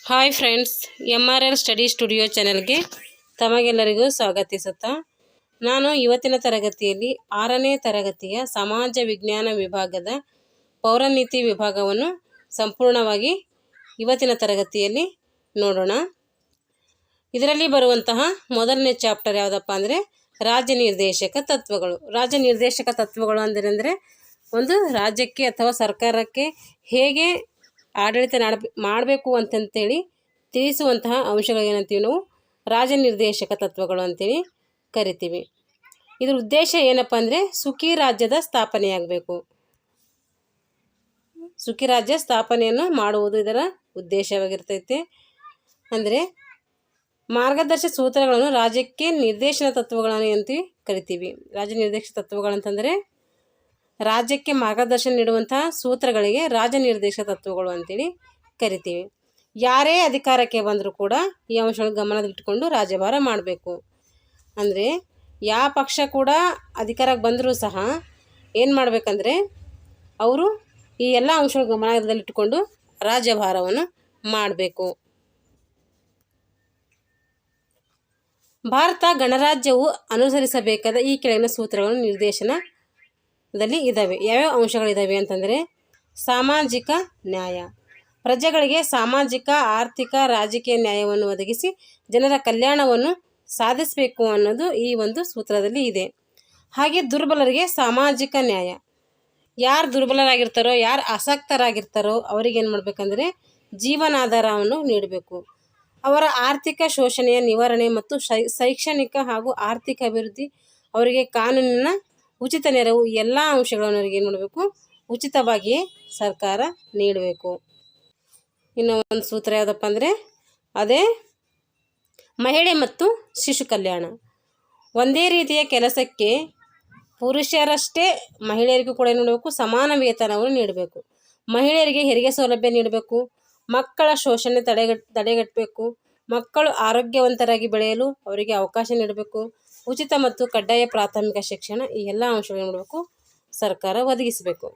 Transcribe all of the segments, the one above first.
Hi friends, MRL study studio ಚಾನೆಲ್ಗೆ ತಮಗೆಲ್ಲರಿಗೂ ಸ್ವಾಗತಿಸುತ್ತಾ ನಾನು ಇವತ್ತಿನ ತರಗತಿಯಲ್ಲಿ 6ನೇ ತರಗತಿಯ ಸಮಾಜ ವಿಜ್ಞಾನ ವಿಭಾಗದ ಪೌರನೀತಿ ವಿಭಾಗವನ್ನು ಸಂಪೂರ್ಣವಾಗಿ ಇವತ್ತಿನ ತರಗತಿಯಲ್ಲಿ ನೋಡೋಣ. ಇದರಲ್ಲಿ ಬರುವಂತಹ ಮೊದಲನೇ ಚಾಪ್ಟರ್ ಯಾವುದಪ್ಪ ಅಂದರೆ ರಾಜ್ಯ ನಿರ್ದೇಶಕ ತತ್ವಗಳು. ರಾಜ್ಯ ನಿರ್ದೇಶಕ ತತ್ವಗಳು ಅಂದರೆ ಒಂದು ರಾಜ್ಯಕ್ಕೆ ಅಥವಾ ಸರ್ಕಾರಕ್ಕೆ ಹೇಗೆ ಆಡಳಿತ ಮಾಡಬೇಕು ಅಂತಂತೇಳಿ ತಿಳಿಸುವಂತಹ ಅಂಶಗಳೇನಂತೀವಿ ನಾವು ರಾಜ್ಯ ನಿರ್ದೇಶಕ ತತ್ವಗಳು ಅಂತೇಳಿ ಕರಿತೀವಿ. ಇದ್ರ ಉದ್ದೇಶ ಏನಪ್ಪ ಅಂದರೆ ಸುಖಿ ರಾಜ್ಯದ ಸ್ಥಾಪನೆಯಾಗಬೇಕು. ಸುಖಿ ರಾಜ್ಯ ಸ್ಥಾಪನೆಯನ್ನು ಮಾಡುವುದು ಇದರ ಉದ್ದೇಶವಾಗಿರ್ತೈತೆ. ಅಂದರೆ ಮಾರ್ಗದರ್ಶಕ ಸೂತ್ರಗಳನ್ನು ರಾಜ್ಯಕ್ಕೆ ನಿರ್ದೇಶನ ತತ್ವಗಳನ್ನು ಅಂತೀವಿ ಕರಿತೀವಿ. ರಾಜ್ಯ ನಿರ್ದೇಶಕ ತತ್ವಗಳಂತಂದರೆ ರಾಜ್ಯಕ್ಕೆ ಮಾರ್ಗದರ್ಶನ ನೀಡುವಂತಹ ಸೂತ್ರಗಳಿಗೆ ರಾಜ್ಯ ನಿರ್ದೇಶಕ ತತ್ವಗಳು ಅಂತೇಳಿ ಕರಿತೀವಿ. ಯಾರೇ ಅಧಿಕಾರಕ್ಕೆ ಬಂದರೂ ಕೂಡ ಈ ಅಂಶಗಳನ್ನು ಗಮನದಲ್ಲಿಟ್ಟುಕೊಂಡು ರಾಜ್ಯಭಾರ ಮಾಡಬೇಕು. ಅಂದರೆ ಯಾವ ಪಕ್ಷ ಕೂಡ ಅಧಿಕಾರಕ್ಕೆ ಬಂದರೂ ಸಹ ಏನು ಮಾಡಬೇಕಂದ್ರೆ ಅವರು ಈ ಎಲ್ಲ ಅಂಶಗಳು ಗಮನದಲ್ಲಿಟ್ಟುಕೊಂಡು ರಾಜ್ಯಭಾರವನ್ನು ಮಾಡಬೇಕು. ಭಾರತ ಗಣರಾಜ್ಯವು ಅನುಸರಿಸಬೇಕಾದ ಈ ಕೆಳಗಿನ ಸೂತ್ರಗಳನ್ನು ನಿರ್ದೇಶನದಲ್ಲಿ ಇದ್ದಾವೆ. ಯಾವ್ಯಾವ ಅಂಶಗಳಿದ್ದಾವೆ ಅಂತಂದರೆ ಸಾಮಾಜಿಕ ನ್ಯಾಯ, ಪ್ರಜೆಗಳಿಗೆ ಸಾಮಾಜಿಕ, ಆರ್ಥಿಕ, ರಾಜಕೀಯ ನ್ಯಾಯವನ್ನು ಒದಗಿಸಿ ಜನರ ಕಲ್ಯಾಣವನ್ನು ಸಾಧಿಸಬೇಕು ಅನ್ನೋದು ಈ ಒಂದು ಸೂತ್ರದಲ್ಲಿ ಇದೆ. ಹಾಗೆ ದುರ್ಬಲರಿಗೆ ಸಾಮಾಜಿಕ ನ್ಯಾಯ, ಯಾರು ದುರ್ಬಲರಾಗಿರ್ತಾರೋ, ಯಾರು ಆಸಕ್ತರಾಗಿರ್ತಾರೋ ಅವರಿಗೇನು ಮಾಡಬೇಕಂದ್ರೆ ಜೀವನಾಧಾರವನ್ನು ನೀಡಬೇಕು. ಅವರ ಆರ್ಥಿಕ ಶೋಷಣೆಯ ನಿವಾರಣೆ ಮತ್ತು ಶೈಕ್ಷಣಿಕ ಹಾಗೂ ಆರ್ಥಿಕ ಅಭಿವೃದ್ಧಿ, ಅವರಿಗೆ ಕಾನೂನಿನ ಉಚಿತ ನೆರವು, ಎಲ್ಲ ಅಂಶಗಳನ್ನು ಅವರಿಗೆ ಏನು ಮಾಡಬೇಕು, ಉಚಿತವಾಗಿಯೇ ಸರ್ಕಾರ ನೀಡಬೇಕು. ಇನ್ನು ಒಂದು ಸೂತ್ರ ಯಾವುದಪ್ಪ ಅಂದರೆ ಅದೇ ಮಹಿಳೆ ಮತ್ತು ಶಿಶು ಕಲ್ಯಾಣ. ಒಂದೇ ರೀತಿಯ ಕೆಲಸಕ್ಕೆ ಪುರುಷರಷ್ಟೇ ಮಹಿಳೆಯರಿಗೂ ಕೂಡ ಏನು ಮಾಡಬೇಕು, ಸಮಾನ ವೇತನವನ್ನು ನೀಡಬೇಕು. ಮಹಿಳೆಯರಿಗೆ ಹೆರಿಗೆ ಸೌಲಭ್ಯ ನೀಡಬೇಕು. ಮಕ್ಕಳ ಶೋಷಣೆ ತಡೆಗಟ್ಟಬೇಕು. ಮಕ್ಕಳು ಆರೋಗ್ಯವಂತರಾಗಿ ಬೆಳೆಯಲು ಅವರಿಗೆ ಅವಕಾಶ ನೀಡಬೇಕು. ಉಚಿತ ಮತ್ತು ಕಡ್ಡಾಯ ಪ್ರಾಥಮಿಕ ಶಿಕ್ಷಣ, ಈ ಎಲ್ಲ ಅಂಶಗಳನ್ನು ಮಾಡಬೇಕು ಸರ್ಕಾರ ಒದಗಿಸಬೇಕು.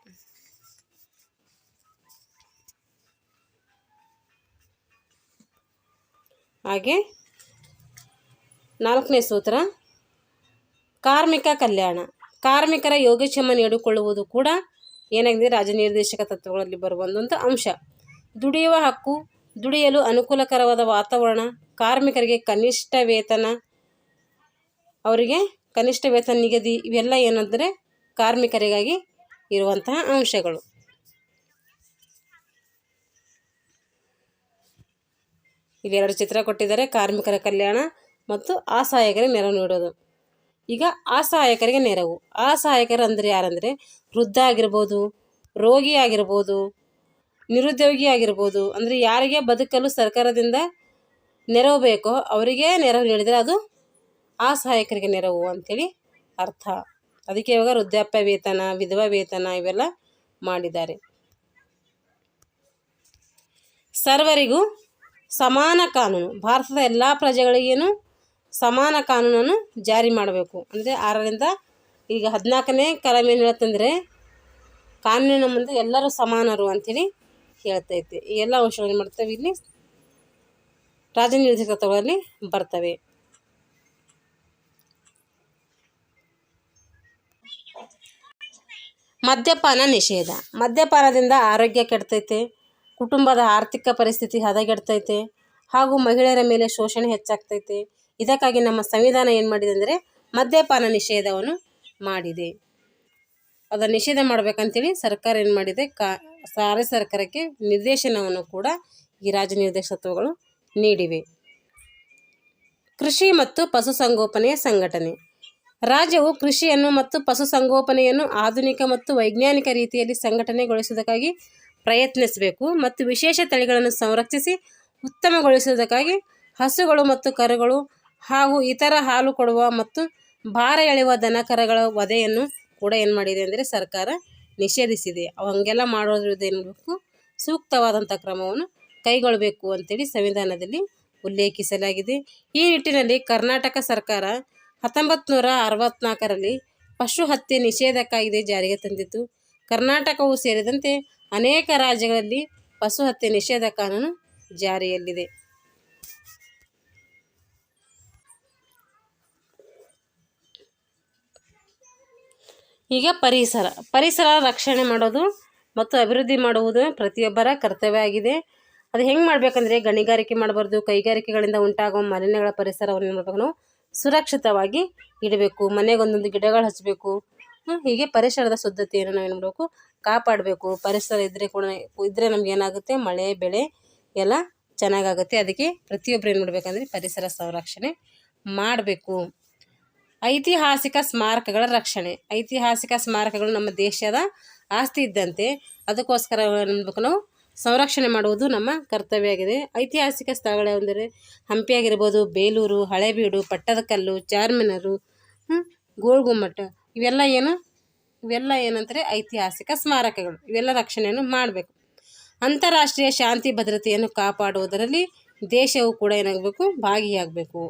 ಹಾಗೆ 4ನೇ ಸೂತ್ರ ಕಾರ್ಮಿಕ ಕಲ್ಯಾಣ. ಕಾರ್ಮಿಕರ ಯೋಗಕ್ಷೇಮ ನೀಡಿಕೊಳ್ಳುವುದು ಕೂಡ ಏನಾಗಿದೆ ರಾಜ್ಯ ನಿರ್ದೇಶಕ ತತ್ವಗಳಲ್ಲಿ ಬರುವಂಥ ಅಂಶ. ದುಡಿಯುವ ಹಕ್ಕು, ದುಡಿಯಲು ಅನುಕೂಲಕರವಾದ ವಾತಾವರಣ, ಕಾರ್ಮಿಕರಿಗೆ ಕನಿಷ್ಠ ವೇತನ, ಅವರಿಗೆ ಕನಿಷ್ಠ ವೇತನ ನಿಗದಿ, ಇವೆಲ್ಲ ಏನಂದರೆ ಕಾರ್ಮಿಕರಿಗಾಗಿ ಇರುವಂತಹ ಅಂಶಗಳು. ಇಲ್ಲಿ 2 ಚಿತ್ರ ಕೊಟ್ಟಿದ್ದಾರೆ, ಕಾರ್ಮಿಕರ ಕಲ್ಯಾಣ ಮತ್ತು ಅಸಹಾಯಕರಿಗೆ ನೆರವು ನೀಡೋದು. ಈಗ ಅಸಹಾಯಕರಿಗೆ ನೆರವು. ಅಸಹಾಯಕರು ಅಂದರೆ ಯಾರಂದರೆ ವೃದ್ಧ ಆಗಿರ್ಬೋದು, ರೋಗಿ ಆಗಿರ್ಬೋದು, ನಿರುದ್ಯೋಗಿ ಆಗಿರ್ಬೋದು. ಅಂದರೆ ಯಾರಿಗೆ ಬದುಕಲು ಸರ್ಕಾರದಿಂದ ನೆರವು ಬೇಕೋ ಅವರಿಗೆ ನೆರವು ನೀಡಿದರೆ ಅದು ಅಸಹಾಯಕರಿಗೆ ನೆರವು ಅಂಥೇಳಿ ಅರ್ಥ. ಅದಕ್ಕೆ ಇವಾಗ ವೃದ್ಧಾಪ್ಯ ವೇತನ, ವಿಧವಾ ವೇತನ ಇವೆಲ್ಲ ಮಾಡಿದ್ದಾರೆ. ಸರ್ವರಿಗೂ ಸಮಾನ ಕಾನೂನು. ಭಾರತದ ಎಲ್ಲ ಪ್ರಜೆಗಳಿಗೇನು ಸಮಾನ ಕಾನೂನನ್ನು ಜಾರಿ ಮಾಡಬೇಕು. ಅಂದರೆ 6ರಿಂದ ಈಗ 14ನೇ ಕಲಂ ಏನು ಹೇಳುತ್ತಂದರೆ ಕಾನೂನಿನ ಮುಂದೆ ಎಲ್ಲರೂ ಸಮಾನರು ಅಂಥೇಳಿ ಹೇಳ್ತೈತೆ. ಈ ಎಲ್ಲ ಅಂಶಗಳು ಏನು ಮಾಡ್ತವೆ ಇಲ್ಲಿ ರಾಜ್ಯ ನಿರ್ದೇಶಕ ತತ್ವಗಳಲ್ಲಿ ಬರ್ತವೆ. ಮದ್ಯಪಾನ ನಿಷೇಧ. ಮದ್ಯಪಾನದಿಂದ ಆರೋಗ್ಯ ಕೆಡ್ತೈತೆ, ಕುಟುಂಬದ ಆರ್ಥಿಕ ಪರಿಸ್ಥಿತಿ ಹದಗೆಡ್ತೈತೆ, ಹಾಗೂ ಮಹಿಳೆಯರ ಮೇಲೆ ಶೋಷಣೆ ಹೆಚ್ಚಾಗ್ತೈತೆ. ಇದಕ್ಕಾಗಿ ನಮ್ಮ ಸಂವಿಧಾನ ಏನು ಮಾಡಿದೆ ಅಂದರೆ ಮದ್ಯಪಾನ ನಿಷೇಧವನ್ನು ಮಾಡಿದೆ. ಅದನ್ನು ನಿಷೇಧ ಮಾಡಬೇಕಂತೇಳಿ ಸರ್ಕಾರ ಏನು ಮಾಡಿದೆ, ರಾಜ್ಯ ಸರ್ಕಾರಕ್ಕೆ ನಿರ್ದೇಶನವನ್ನು ಕೂಡ ಈ ರಾಜ್ಯ ನಿರ್ದೇಶಕ ತತ್ವಗಳು ನೀಡಿವೆ. ಕೃಷಿ ಮತ್ತು ಪಶುಸಂಗೋಪನೆಯ ಸಂಘಟನೆ. ರಾಜ್ಯವು ಕೃಷಿಯನ್ನು ಮತ್ತು ಪಶುಸಂಗೋಪನೆಯನ್ನು ಆಧುನಿಕ ಮತ್ತು ವೈಜ್ಞಾನಿಕ ರೀತಿಯಲ್ಲಿ ಸಂಘಟನೆಗೊಳಿಸುವುದಕ್ಕಾಗಿ ಪ್ರಯತ್ನಿಸಬೇಕು ಮತ್ತು ವಿಶೇಷ ತಳಿಗಳನ್ನು ಸಂರಕ್ಷಿಸಿ ಉತ್ತಮಗೊಳಿಸುವುದಕ್ಕಾಗಿ ಹಸುಗಳು ಮತ್ತು ಕರುಗಳು ಹಾಗೂ ಇತರ ಹಾಲು ಕೊಡುವ ಮತ್ತು ಭಾರ ಎಳೆಯುವ ದನಕರಗಳ ವಧೆಯನ್ನು ಕೂಡ ಏನು ಮಾಡಿದೆ ಅಂದರೆ ಸರ್ಕಾರ ನಿಷೇಧಿಸಿದೆ. ಹಾಗೆಲ್ಲ ಮಾಡೋದ್ರಿಂದ ಏನು ಮಾಡಬೇಕು, ಸೂಕ್ತವಾದಂಥ ಕ್ರಮವನ್ನು ಕೈಗೊಳ್ಳಬೇಕು ಅಂತೇಳಿ ಸಂವಿಧಾನದಲ್ಲಿ ಉಲ್ಲೇಖಿಸಲಾಗಿದೆ. ಈ ನಿಟ್ಟಿನಲ್ಲಿ ಕರ್ನಾಟಕ ಸರ್ಕಾರ 1964ರಲ್ಲಿ ಪಶು ಹತ್ಯೆ ನಿಷೇಧ ಕಾಯ್ದೆ ಜಾರಿಗೆ ತಂದಿತು. ಕರ್ನಾಟಕವು ಸೇರಿದಂತೆ ಅನೇಕ ರಾಜ್ಯಗಳಲ್ಲಿ ಪಶು ಹತ್ಯೆ ನಿಷೇಧ ಕಾನೂನು ಜಾರಿಯಲ್ಲಿದೆ. ಈಗ ಪರಿಸರ ರಕ್ಷಣೆ ಮಾಡೋದು ಮತ್ತು ಅಭಿವೃದ್ಧಿ ಮಾಡುವುದು ಪ್ರತಿಯೊಬ್ಬರ ಕರ್ತವ್ಯ ಆಗಿದೆ. ಅದು ಹೆಂಗೆ ಮಾಡಬೇಕಂದ್ರೆ ಗಣಿಗಾರಿಕೆ ಮಾಡಬಾರ್ದು, ಕೈಗಾರಿಕೆಗಳಿಂದ ಉಂಟಾಗುವ ಮಾಲಿನ್ಯಗಳ ಪರಿಸರವನ್ನು ಏನು ಮಾಡಬೇಕು, ನಾವು ಸುರಕ್ಷಿತವಾಗಿ ಇಡಬೇಕು. ಮನೆಗೆ ಒಂದೊಂದು ಗಿಡಗಳು ಹಚ್ಚಬೇಕು. ಹೀಗೆ ಪರಿಸರದ ಶುದ್ಧತೆಯನ್ನು ನಾವೇನು ಮಾಡಬೇಕು, ಕಾಪಾಡಬೇಕು. ಪರಿಸರ ಇದ್ದರೆ ನಮ್ಗೆ ಏನಾಗುತ್ತೆ, ಮಳೆ ಬೆಳೆ ಎಲ್ಲ ಚೆನ್ನಾಗಾಗುತ್ತೆ. ಅದಕ್ಕೆ ಪ್ರತಿಯೊಬ್ಬರು ಏನು ಮಾಡಬೇಕಂದ್ರೆ ಪರಿಸರ ಸಂರಕ್ಷಣೆ ಮಾಡಬೇಕು. ಐತಿಹಾಸಿಕ ಸ್ಮಾರಕಗಳ ರಕ್ಷಣೆ. ಐತಿಹಾಸಿಕ ಸ್ಮಾರಕಗಳು ನಮ್ಮ ದೇಶದ ಆಸ್ತಿ ಇದ್ದಂತೆ, ಅದಕ್ಕೋಸ್ಕರ ಏನು ಮಾಡಬೇಕು, ನಾವು ಸಂರಕ್ಷಣೆ ಮಾಡುವುದು ನಮ್ಮ ಕರ್ತವ್ಯ ಆಗಿದೆ. ಐತಿಹಾಸಿಕ ಸ್ಥಳಗಳು ಯಾವುದಂದರೆ ಹಂಪಿ ಆಗಿರ್ಬೋದು, ಬೇಲೂರು, ಹಳೇಬೀಡು, ಪಟ್ಟದಕಲ್ಲು, ಚಾರ್ಮಿನಾರ್, ಗೋಳಗುಮ್ಮಟ, ಇವೆಲ್ಲ ಏನಂತಾರೆ ಐತಿಹಾಸಿಕ ಸ್ಮಾರಕಗಳು. ಇವೆಲ್ಲ ರಕ್ಷಣೆಯನ್ನು ಮಾಡಬೇಕು. ಅಂತಾರಾಷ್ಟ್ರೀಯ ಶಾಂತಿ ಭದ್ರತೆಯನ್ನು ಕಾಪಾಡುವುದರಲ್ಲಿ ದೇಶವು ಕೂಡ ಏನಾಗಬೇಕು, ಭಾಗಿಯಾಗಬೇಕು.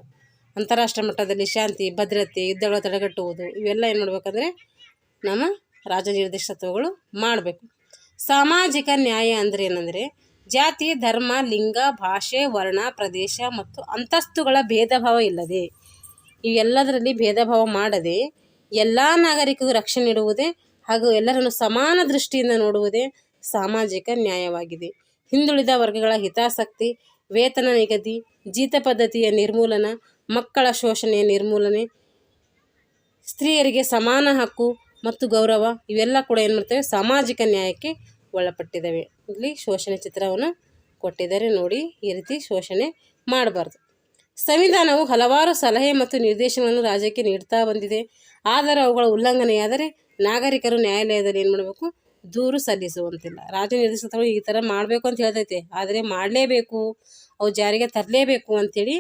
ಅಂತಾರಾಷ್ಟ್ರೀಯ ಮಟ್ಟದಲ್ಲಿ ಶಾಂತಿ ಭದ್ರತೆ, ಯುದ್ಧಗಳ ತಡೆಗಟ್ಟುವುದು, ಇವೆಲ್ಲ ಏನು ಮಾಡಬೇಕಂದ್ರೆ ನಮ್ಮ ರಾಜನಿರ್ದೇಶಕತ್ವಗಳು ಮಾಡಬೇಕು. ಸಾಮಾಜಿಕ ನ್ಯಾಯ ಅಂದರೆ ಏನಂದರೆ ಜಾತಿ, ಧರ್ಮ, ಲಿಂಗ, ಭಾಷೆ, ವರ್ಣ, ಪ್ರದೇಶ ಮತ್ತು ಅಂತಸ್ತುಗಳ ಭೇದ ಭಾವ ಇಲ್ಲದೆ, ಇವೆಲ್ಲದರಲ್ಲಿ ಭೇದ ಭಾವ ಮಾಡದೆ ಎಲ್ಲ ನಾಗರಿಕರಿಗೂ ರಕ್ಷಣೆ ನೀಡುವುದೇ ಹಾಗೂ ಎಲ್ಲರನ್ನು ಸಮಾನ ದೃಷ್ಟಿಯಿಂದ ನೋಡುವುದೇ ಸಾಮಾಜಿಕ ನ್ಯಾಯವಾಗಿದೆ. ಹಿಂದುಳಿದ ವರ್ಗಗಳ ಹಿತಾಸಕ್ತಿ, ವೇತನ ನಿಗದಿ, ಜೀತ ಪದ್ಧತಿಯ ನಿರ್ಮೂಲನ, ಮಕ್ಕಳ ಶೋಷಣೆಯ ನಿರ್ಮೂಲನೆ, ಸ್ತ್ರೀಯರಿಗೆ ಸಮಾನ ಹಕ್ಕು ಮತ್ತು ಗೌರವ, ಇವೆಲ್ಲ ಕೂಡ ಏನು ಮಾಡ್ತವೆ, ಸಾಮಾಜಿಕ ನ್ಯಾಯಕ್ಕೆ ಒಳಪಟ್ಟಿದ್ದಾವೆ. ಇಲ್ಲಿ ಶೋಷಣೆ ಚಿತ್ರವನ್ನು ಕೊಟ್ಟಿದ್ದಾರೆ ನೋಡಿ. ಈ ರೀತಿ ಶೋಷಣೆ ಮಾಡಬಾರ್ದು. ಸಂವಿಧಾನವು ಹಲವಾರು ಸಲಹೆ ಮತ್ತು ನಿರ್ದೇಶನಗಳನ್ನು ರಾಜ್ಯಕ್ಕೆ ನೀಡ್ತಾ ಬಂದಿದೆ. ಆದರೆ ಅವುಗಳ ಉಲ್ಲಂಘನೆಯಾದರೆ ನಾಗರಿಕರು ನ್ಯಾಯಾಲಯದಲ್ಲಿ ಏನು ಮಾಡಬೇಕು, ದೂರು ಸಲ್ಲಿಸುವಂತಿಲ್ಲ. ರಾಜನಿರ್ದೇಶಕರು ಈ ಥರ ಮಾಡಬೇಕು ಅಂತ ಹೇಳ್ತೈತೆ, ಆದರೆ ಮಾಡಲೇಬೇಕು, ಅವು ಜಾರಿಗೆ ತರಲೇಬೇಕು ಅಂಥೇಳಿ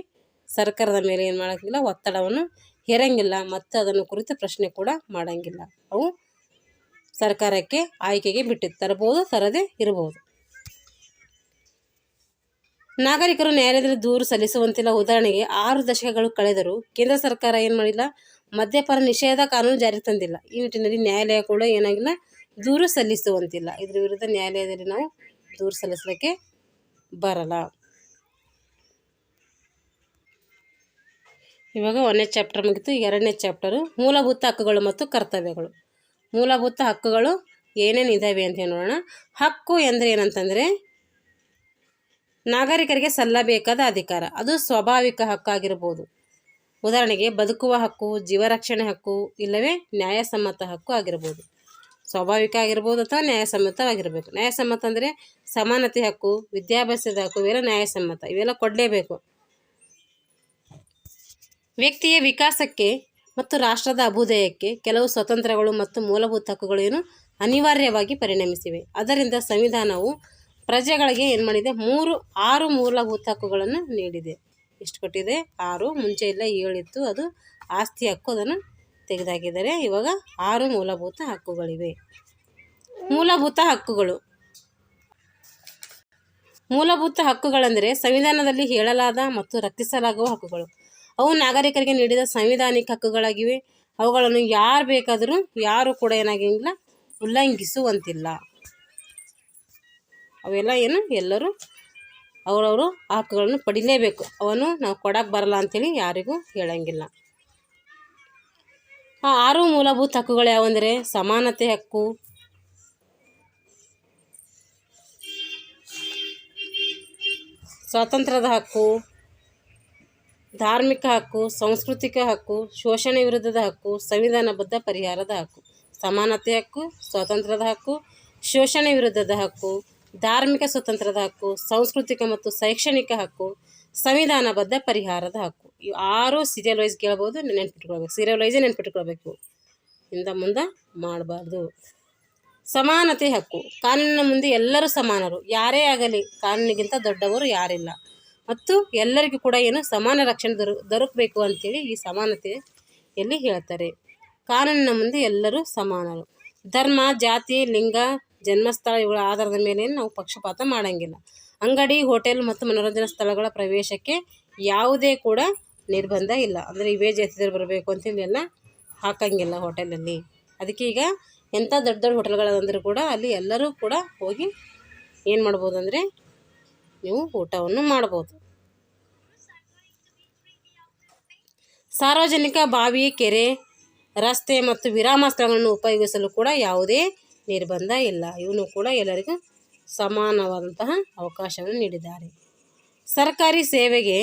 ಸರ್ಕಾರದ ಮೇಲೆ ಏನು ಮಾಡೋಂಗಿಲ್ಲ, ಒತ್ತಡವನ್ನು ಹೇರಂಗಿಲ್ಲ ಮತ್ತು ಅದನ್ನು ಕುರಿತು ಪ್ರಶ್ನೆ ಕೂಡ ಮಾಡೋಂಗಿಲ್ಲ. ಅವು ಸರ್ಕಾರಕ್ಕೆ ಆಯ್ಕೆಗೆ ಬಿಟ್ಟಿದ್ದು, ತರಬಹುದು, ತರದೇ ಇರಬಹುದು. ನಾಗರಿಕರು ನ್ಯಾಯಾಲಯದಲ್ಲಿ ದೂರು ಸಲ್ಲಿಸುವಂತಿಲ್ಲ. ಉದಾಹರಣೆಗೆ 6 ದಶಕಗಳು ಕಳೆದರೂ ಕೇಂದ್ರ ಸರ್ಕಾರ ಏನು ಮಾಡಿಲ್ಲ, ಮದ್ಯಪಾನ ನಿಷೇಧ ಕಾನೂನು ಜಾರಿಗೆ ತಂದಿಲ್ಲ. ಈ ನಿಟ್ಟಿನಲ್ಲಿ ನ್ಯಾಯಾಲಯ ಕೂಡ ಏನಾಗಿಲ್ಲ, ದೂರು ಸಲ್ಲಿಸುವಂತಿಲ್ಲ. ಇದ್ರ ವಿರುದ್ಧ ನ್ಯಾಯಾಲಯದಲ್ಲಿ ನಾವು ದೂರು ಸಲ್ಲಿಸಲಿಕ್ಕೆ ಬರಲ್ಲ. ಇವಾಗ 1ನೇ ಚಾಪ್ಟರ್ ಮುಗಿತು. 2ನೇ ಚಾಪ್ಟರು ಮೂಲಭೂತ ಹಕ್ಕುಗಳು ಮತ್ತು ಕರ್ತವ್ಯಗಳು. ಮೂಲಭೂತ ಹಕ್ಕುಗಳು ಏನೇನು ಇದ್ದಾವೆ ಅಂತ ನೋಡೋಣ. ಹಕ್ಕು ಎಂದರೆ ಏನಂತಂದರೆ ನಾಗರಿಕರಿಗೆ ಸಲ್ಲಬೇಕಾದ ಅಧಿಕಾರ. ಅದು ಸ್ವಾಭಾವಿಕ ಹಕ್ಕಾಗಿರ್ಬೋದು. ಉದಾಹರಣೆಗೆ ಬದುಕುವ ಹಕ್ಕು, ಜೀವರಕ್ಷಣೆ ಹಕ್ಕು, ಇಲ್ಲವೇ ನ್ಯಾಯಸಮ್ಮತ ಹಕ್ಕು ಆಗಿರ್ಬೋದು. ಸ್ವಾಭಾವಿಕ ಆಗಿರ್ಬೋದು ಅಥವಾ ನ್ಯಾಯಸಮ್ಮತವಾಗಿರಬೇಕು. ನ್ಯಾಯಸಮ್ಮತ ಅಂದರೆ ಸಮಾನತೆ ಹಕ್ಕು, ವಿದ್ಯಾಭ್ಯಾಸದ ಹಕ್ಕು, ಇವೆಲ್ಲ ನ್ಯಾಯಸಮ್ಮತ, ಇವೆಲ್ಲ ಕೊಡಲೇಬೇಕು. ವ್ಯಕ್ತಿಯ ವಿಕಾಸಕ್ಕೆ ಮತ್ತು ರಾಷ್ಟ್ರದ ಅಭ್ಯುದಯಕ್ಕೆ ಕೆಲವು ಸ್ವತಂತ್ರಗಳು ಮತ್ತು ಮೂಲಭೂತ ಹಕ್ಕುಗಳು ಅನಿವಾರ್ಯವಾಗಿ ಪರಿಣಮಿಸಿವೆ. ಅದರಿಂದ ಸಂವಿಧಾನವು ಪ್ರಜೆಗಳಿಗೆ ಏನು ಮಾಡಿದೆ, 6 ಮೂಲಭೂತ ಹಕ್ಕುಗಳನ್ನು ನೀಡಿದೆ. ಎಷ್ಟು ಕೊಟ್ಟಿದೆ? 6. ಮುಂಚೆ ಇಲ್ಲ 7 ಇತ್ತು, ಅದು ಆಸ್ತಿ ಹಕ್ಕು, ಅದನ್ನು ತೆಗೆದುಹಾಕಿದ್ದಾರೆ. ಇವಾಗ 6 ಮೂಲಭೂತ ಹಕ್ಕುಗಳಿವೆ. ಮೂಲಭೂತ ಹಕ್ಕುಗಳು. ಮೂಲಭೂತ ಹಕ್ಕುಗಳೆಂದರೆ ಸಂವಿಧಾನದಲ್ಲಿ ಹೇಳಲಾದ ಮತ್ತು ರಕ್ಷಿಸಲಾಗುವ ಹಕ್ಕುಗಳು. ಅವು ನಾಗರಿಕರಿಗೆ ನೀಡಿದ ಸಾಂವಿಧಾನಿಕ ಹಕ್ಕುಗಳಾಗಿವೆ. ಅವುಗಳನ್ನು ಯಾರು ಬೇಕಾದರೂ ಯಾರು ಕೂಡ ಏನಾಗಿಲ್ಲ, ಉಲ್ಲಂಘಿಸುವಂತಿಲ್ಲ. ಅವೆಲ್ಲ ಎಲ್ಲರೂ ಅವರವರು ಆ ಹಕ್ಕುಗಳನ್ನು ಪಡಿಲೇಬೇಕು. ಅವನ್ನು ನಾವು ಕೊಡಕ್ಕೆ ಬರಲ್ಲ ಅಂಥೇಳಿ ಯಾರಿಗೂ ಹೇಳಂಗಿಲ್ಲ. ಆ 6 ಮೂಲಭೂತ ಹಕ್ಕುಗಳು ಯಾವಂದರೆ ಸಮಾನತೆ ಹಕ್ಕು, ಸ್ವಾತಂತ್ರ್ಯದ ಹಕ್ಕು, ಧಾರ್ಮಿಕ ಹಕ್ಕು, ಸಾಂಸ್ಕೃತಿಕ ಹಕ್ಕು, ಶೋಷಣೆ ವಿರುದ್ಧದ ಹಕ್ಕು, ಸಂವಿಧಾನಬದ್ಧ ಪರಿಹಾರದ ಹಕ್ಕು. ಸಮಾನತೆ ಹಕ್ಕು, ಸ್ವಾತಂತ್ರ್ಯದ ಹಕ್ಕು, ಶೋಷಣೆ ವಿರುದ್ಧದ ಹಕ್ಕು, ಧಾರ್ಮಿಕ ಸ್ವತಂತ್ರದ ಹಕ್ಕು, ಸಾಂಸ್ಕೃತಿಕ ಮತ್ತು ಶೈಕ್ಷಣಿಕ ಹಕ್ಕು, ಸಂವಿಧಾನಬದ್ಧ ಪರಿಹಾರದ ಹಕ್ಕು. ಇವು 6 ಸೀರಿಯಲ್ ವೈಸ್ ಕೇಳ್ಬೋದು, ನೆನ್ಪಿಟ್ಕೊಳ್ಬೇಕು. ಸೀರಿಯಲ್ ವೈಸೇ ನೆನ್ಪಿಟ್ಕೊಳ್ಬೇಕು, ಇಂದ ಮುಂದೆ ಮಾಡಬಾರ್ದು. ಸಮಾನತೆ ಹಕ್ಕು. ಕಾನೂನಿನ ಮುಂದೆ ಎಲ್ಲರೂ ಸಮಾನರು, ಯಾರೇ ಆಗಲಿ ಕಾನೂನಿಗಿಂತ ದೊಡ್ಡವರು ಯಾರಿಲ್ಲ ಮತ್ತು ಎಲ್ಲರಿಗೂ ಕೂಡ ಸಮಾನ ರಕ್ಷಣೆ ದೊರಕಬೇಕು ಅಂತೇಳಿ ಈ ಸಮಾನತೆಯಲ್ಲಿ ಹೇಳ್ತಾರೆ. ಕಾನೂನಿನ ಮುಂದೆ ಎಲ್ಲರೂ ಸಮಾನರು. ಧರ್ಮ, ಜಾತಿ, ಲಿಂಗ, ಜನ್ಮಸ್ಥಳ ಇವುಗಳ ಆಧಾರದ ಮೇಲೆ ನಾವು ಪಕ್ಷಪಾತ ಮಾಡೋಂಗಿಲ್ಲ. ಅಂಗಡಿ, ಹೋಟೆಲ್ ಮತ್ತು ಮನೋರಂಜನಾ ಸ್ಥಳಗಳ ಪ್ರವೇಶಕ್ಕೆ ಯಾವುದೇ ಕೂಡ ನಿರ್ಬಂಧ ಇಲ್ಲ. ಅಂದರೆ ಇವೇ ಜಾತಿಯವರು ಬರಬೇಕು ಅಂತೇಳಿ ಎಲ್ಲ ಹಾಕಂಗಿಲ್ಲ ಹೋಟೆಲಲ್ಲಿ. ಅದಕ್ಕೆ ಈಗ ಎಂಥ ದೊಡ್ಡ ದೊಡ್ಡ ಹೋಟೆಲ್ಗಳಂದರೂ ಕೂಡ ಅಲ್ಲಿ ಎಲ್ಲರೂ ಕೂಡ ಹೋಗಿ ಏನು ಮಾಡ್ಬೋದು ಅಂದರೆ ನೀವು ಊಟವನ್ನು ಮಾಡ್ಬೋದು. ಸಾರ್ವಜನಿಕ ಬಾವಿ, ಕೆರೆ, ರಸ್ತೆ ಮತ್ತು ವಿರಾಮ ಸ್ಥಳಗಳನ್ನು ಉಪಯೋಗಿಸಲು ಕೂಡ ಯಾವುದೇ ನಿರ್ಬಂಧ ಇಲ್ಲ. ಇವನು ಕೂಡ ಎಲ್ಲರಿಗೂ ಸಮಾನವಾದಂತಹ ಅವಕಾಶವನ್ನು ನೀಡಿದ್ದಾರೆ. ಸರ್ಕಾರಿ ಸೇವೆಗೆ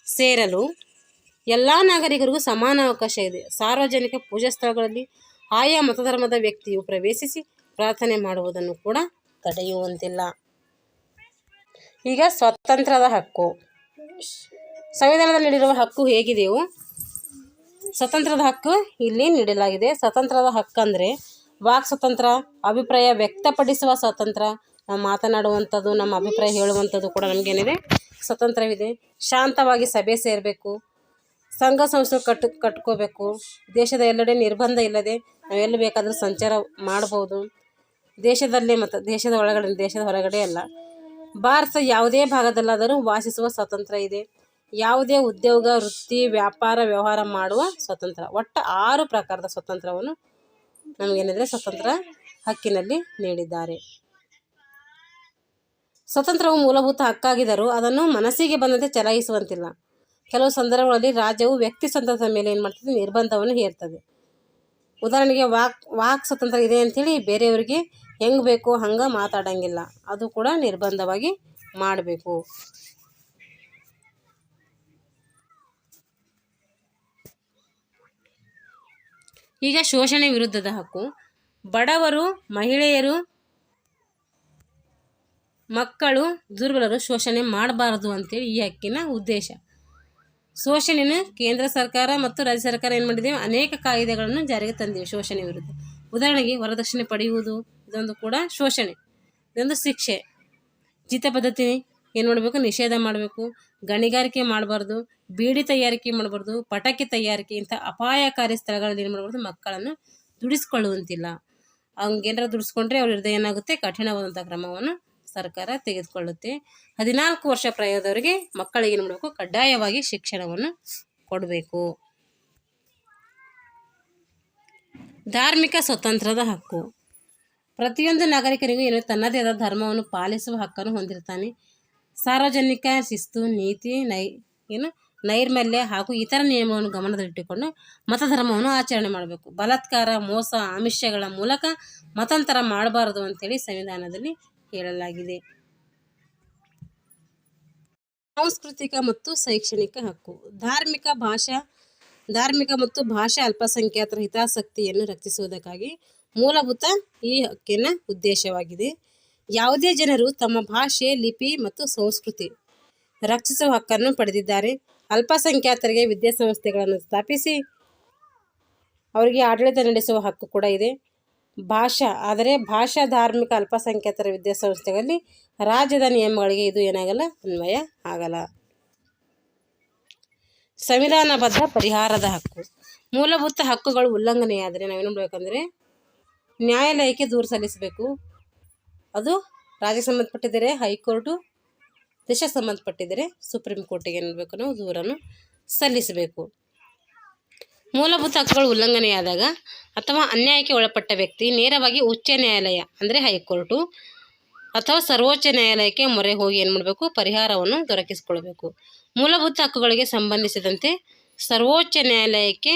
ಸೇರಲು ಎಲ್ಲ ನಾಗರಿಕರಿಗೂ ಸಮಾನ ಅವಕಾಶ ಇದೆ. ಸಾರ್ವಜನಿಕ ಪೂಜಾ ಸ್ಥಳಗಳಲ್ಲಿ ಆಯಾ ಮತಧರ್ಮದ ವ್ಯಕ್ತಿಯು ಪ್ರವೇಶಿಸಿ ಪ್ರಾರ್ಥನೆ ಮಾಡುವುದನ್ನು ಕೂಡ ತಡೆಯುವಂತಿಲ್ಲ. ಈಗ ಸ್ವಾತಂತ್ರ್ಯದ ಹಕ್ಕು. ಸಂವಿಧಾನದಲ್ಲಿ ನೀಡಿರುವ ಹಕ್ಕು ಹೇಗಿದೆಯೋ ಸ್ವತಂತ್ರದ ಹಕ್ಕು ಇಲ್ಲಿ ನೀಡಲಾಗಿದೆ. ಸ್ವತಂತ್ರದ ಹಕ್ಕಂದರೆ ವಾಕ್ ಸ್ವಾತಂತ್ರ್ಯ, ಅಭಿಪ್ರಾಯ ವ್ಯಕ್ತಪಡಿಸುವ ಸ್ವಾತಂತ್ರ್ಯ, ನಾವು ಮಾತನಾಡುವಂಥದ್ದು, ನಮ್ಮ ಅಭಿಪ್ರಾಯ ಹೇಳುವಂಥದ್ದು ಕೂಡ ನಮಗೇನಿದೆ ಸ್ವತಂತ್ರವಿದೆ. ಶಾಂತವಾಗಿ ಸಭೆ ಸೇರಬೇಕು, ಸಂಘ ಸಂಸ್ಥೆ ಕಟ್ಕೋಬೇಕು. ದೇಶದ ಎಲ್ಲೆಡೆ ನಿರ್ಬಂಧ ಇಲ್ಲದೆ ನಾವು ಎಲ್ಲಿ ಬೇಕಾದರೂ ಸಂಚಾರ ಮಾಡ್ಬೋದು. ದೇಶದಲ್ಲೇ ಮತ್ತು ದೇಶದ ಒಳಗಡೆ, ದೇಶದ ಹೊರಗಡೆ ಅಲ್ಲ. ಭಾರತದ ಯಾವುದೇ ಭಾಗದಲ್ಲಾದರೂ ವಾಸಿಸುವ ಸ್ವಾತಂತ್ರ್ಯ ಇದೆ. ಯಾವುದೇ ಉದ್ಯೋಗ, ವೃತ್ತಿ, ವ್ಯಾಪಾರ, ವ್ಯವಹಾರ ಮಾಡುವ ಸ್ವಾತಂತ್ರ್ಯ. ಒಟ್ಟು 6 ಪ್ರಕಾರದ ಸ್ವಾತಂತ್ರ್ಯವನ್ನು ನಮಗೇನಿದೆ ಸ್ವತಂತ್ರ ಹಕ್ಕಿನಲ್ಲಿ ನೀಡಿದ್ದಾರೆ. ಸ್ವಾತಂತ್ರ್ಯವು ಮೂಲಭೂತ ಹಕ್ಕಾಗಿದ್ದರೂ ಅದನ್ನು ಮನಸ್ಸಿಗೆ ಬಂದಂತೆ ಚಲಾಯಿಸುವಂತಿಲ್ಲ. ಕೆಲವು ಸಂದರ್ಭಗಳಲ್ಲಿ ರಾಜ್ಯವು ವ್ಯಕ್ತಿ ಸ್ವಾತಂತ್ರ್ಯದ ಮೇಲೆ ಏನು ಮಾಡ್ತದೆ, ನಿರ್ಬಂಧವನ್ನು ಹೇರ್ತದೆ. ಉದಾಹರಣೆಗೆ ವಾಕ್ ಸ್ವಾತಂತ್ರ್ಯ ಇದೆ ಅಂಥೇಳಿ ಬೇರೆಯವರಿಗೆ ಹೆಂಗೆ ಬೇಕೋ ಹಂಗೆ ಮಾತಾಡೋಂಗಿಲ್ಲ. ಅದು ಕೂಡ ನಿರ್ಬಂಧವಾಗಿ ಮಾಡಬೇಕು. ಈಗ ಶೋಷಣೆ ವಿರುದ್ಧದ ಹಕ್ಕು. ಬಡವರು, ಮಹಿಳೆಯರು, ಮಕ್ಕಳು, ದುರ್ಬಲರು ಶೋಷಣೆ ಮಾಡಬಾರದು ಅಂತೇಳಿ ಈ ಹಕ್ಕಿನ ಉದ್ದೇಶ. ಶೋಷಣೆಯನ್ನು ಕೇಂದ್ರ ಸರ್ಕಾರ ಮತ್ತು ರಾಜ್ಯ ಸರ್ಕಾರ ಏನು ಮಾಡಿದೆ, ಅನೇಕ ಕಾಯ್ದೆಗಳನ್ನು ಜಾರಿಗೆ ತಂದಿವೆ ಶೋಷಣೆ ವಿರುದ್ಧ. ಉದಾಹರಣೆಗೆ ವರದಕ್ಷಿಣೆ ಪಡೆಯುವುದು, ಇದೊಂದು ಕೂಡ ಶೋಷಣೆ, ಇದೊಂದು ಶಿಕ್ಷೆ. ಜೀತ ಪದ್ಧತಿ ಏನು ಮಾಡಬೇಕು, ನಿಷೇಧ ಮಾಡಬೇಕು. ಗಣಿಗಾರಿಕೆ ಮಾಡಬಾರ್ದು, ಬೀಡಿ ತಯಾರಿಕೆ ಮಾಡಬಾರ್ದು, ಪಟಾಕಿ ತಯಾರಿಕೆ, ಇಂಥ ಅಪಾಯಕಾರಿ ಸ್ಥಳಗಳಲ್ಲಿ ಏನು ಮಾಡಬಾರ್ದು, ಮಕ್ಕಳನ್ನು ದುಡಿಸ್ಕೊಳ್ಳುವಂತಿಲ್ಲ. ಹಂಗೇನಾರ ದುಡಿಸ್ಕೊಂಡ್ರೆ ಅವ್ರ ವಿರುದ್ಧ ಏನಾಗುತ್ತೆ, ಕಠಿಣವಾದಂಥ ಕ್ರಮವನ್ನು ಸರ್ಕಾರ ತೆಗೆದುಕೊಳ್ಳುತ್ತೆ. 14 ವರ್ಷ ಪ್ರಾಯದವರಿಗೆ ಮಕ್ಕಳಿಗೆ ಏನು ಮಾಡಬೇಕು, ಕಡ್ಡಾಯವಾಗಿ ಶಿಕ್ಷಣವನ್ನು ಕೊಡಬೇಕು. ಧಾರ್ಮಿಕ ಸ್ವಾತಂತ್ರ್ಯದ ಹಕ್ಕು. ಪ್ರತಿಯೊಂದು ನಾಗರಿಕನಿಗೂ ಏನು ತನ್ನದೇ ಆದ ಧರ್ಮವನ್ನು ಪಾಲಿಸುವ ಹಕ್ಕನ್ನು ಹೊಂದಿರ್ತಾನೆ. ಸಾರ್ವಜನಿಕ ಶಿಸ್ತು, ನೀತಿ, ನೈರ್ಮಲ್ಯ ಹಾಗೂ ಇತರ ನಿಯಮವನ್ನು ಗಮನದಲ್ಲಿಟ್ಟುಕೊಂಡು ಮತಧರ್ಮವನ್ನು ಆಚರಣೆ ಮಾಡಬೇಕು. ಬಲಾತ್ಕಾರ, ಮೋಸ, ಆಮಿಷಗಳ ಮೂಲಕ ಮತಾಂತರ ಮಾಡಬಾರದು ಅಂತೇಳಿ ಸಂವಿಧಾನದಲ್ಲಿ ಹೇಳಲಾಗಿದೆ. ಸಾಂಸ್ಕೃತಿಕ ಮತ್ತು ಶೈಕ್ಷಣಿಕ ಹಕ್ಕು. ಧಾರ್ಮಿಕ ಮತ್ತು ಭಾಷಾ ಅಲ್ಪಸಂಖ್ಯಾತರ ಹಿತಾಸಕ್ತಿಯನ್ನು ರಕ್ಷಿಸುವುದಕ್ಕಾಗಿ ಮೂಲಭೂತ ಈ ಹಕ್ಕಿನ ಉದ್ದೇಶವಾಗಿದೆ. ಯಾವುದೇ ಜನರು ತಮ್ಮ ಭಾಷೆ, ಲಿಪಿ ಮತ್ತು ಸಂಸ್ಕೃತಿ ರಕ್ಷಿಸುವ ಹಕ್ಕನ್ನು ಪಡೆದಿದ್ದಾರೆ. ಅಲ್ಪಸಂಖ್ಯಾತರಿಗೆ ವಿದ್ಯಾಸಂಸ್ಥೆಗಳನ್ನು ಸ್ಥಾಪಿಸಿ ಅವರಿಗೆ ಆಡಳಿತ ನಡೆಸುವ ಹಕ್ಕು ಕೂಡ ಇದೆ. ಭಾಷಾ ಧಾರ್ಮಿಕ ಅಲ್ಪಸಂಖ್ಯಾತರ ವಿದ್ಯಾಸಂಸ್ಥೆಗಳಲ್ಲಿ ರಾಜ್ಯದ ನಿಯಮಗಳಿಗೆ ಇದು ಏನಾಗಲ್ಲ, ಅನ್ವಯ ಆಗಲ್ಲ. ಸಂವಿಧಾನಬದ್ಧ ಪರಿಹಾರದ ಹಕ್ಕು. ಮೂಲಭೂತ ಹಕ್ಕುಗಳು ಉಲ್ಲಂಘನೆಯಾದರೆ ನಾವೇನು ಮಾಡಬೇಕಂದ್ರೆ ನ್ಯಾಯಾಲಯಕ್ಕೆ ದೂರು ಸಲ್ಲಿಸಬೇಕು. ಅದು ರಾಜ್ಯಕ್ಕೆ ಸಂಬಂಧಪಟ್ಟಿದ್ದರೆ ಹೈಕೋರ್ಟು, ದೇಶಕ್ಕೆ ಸಂಬಂಧಪಟ್ಟಿದ್ದರೆ ಸುಪ್ರೀಂ ಕೋರ್ಟಿಗೆ ಏನು ಮಾಡಬೇಕು, ನಾವು ದೂರನ್ನು ಸಲ್ಲಿಸಬೇಕು. ಮೂಲಭೂತ ಹಕ್ಕುಗಳು ಉಲ್ಲಂಘನೆಯಾದಾಗ ಅಥವಾ ಅನ್ಯಾಯಕ್ಕೆ ಒಳಪಟ್ಟ ವ್ಯಕ್ತಿ ನೇರವಾಗಿ ಉಚ್ಚ ನ್ಯಾಯಾಲಯ ಅಂದರೆ ಹೈಕೋರ್ಟು ಅಥವಾ ಸರ್ವೋಚ್ಚ ನ್ಯಾಯಾಲಯಕ್ಕೆ ಮೊರೆ ಹೋಗಿ ಏನು ಮಾಡಬೇಕು, ಪರಿಹಾರವನ್ನು ದೊರಕಿಸಿಕೊಳ್ಬೇಕು. ಮೂಲಭೂತ ಹಕ್ಕುಗಳಿಗೆ ಸಂಬಂಧಿಸಿದಂತೆ ಸರ್ವೋಚ್ಚ ನ್ಯಾಯಾಲಯಕ್ಕೆ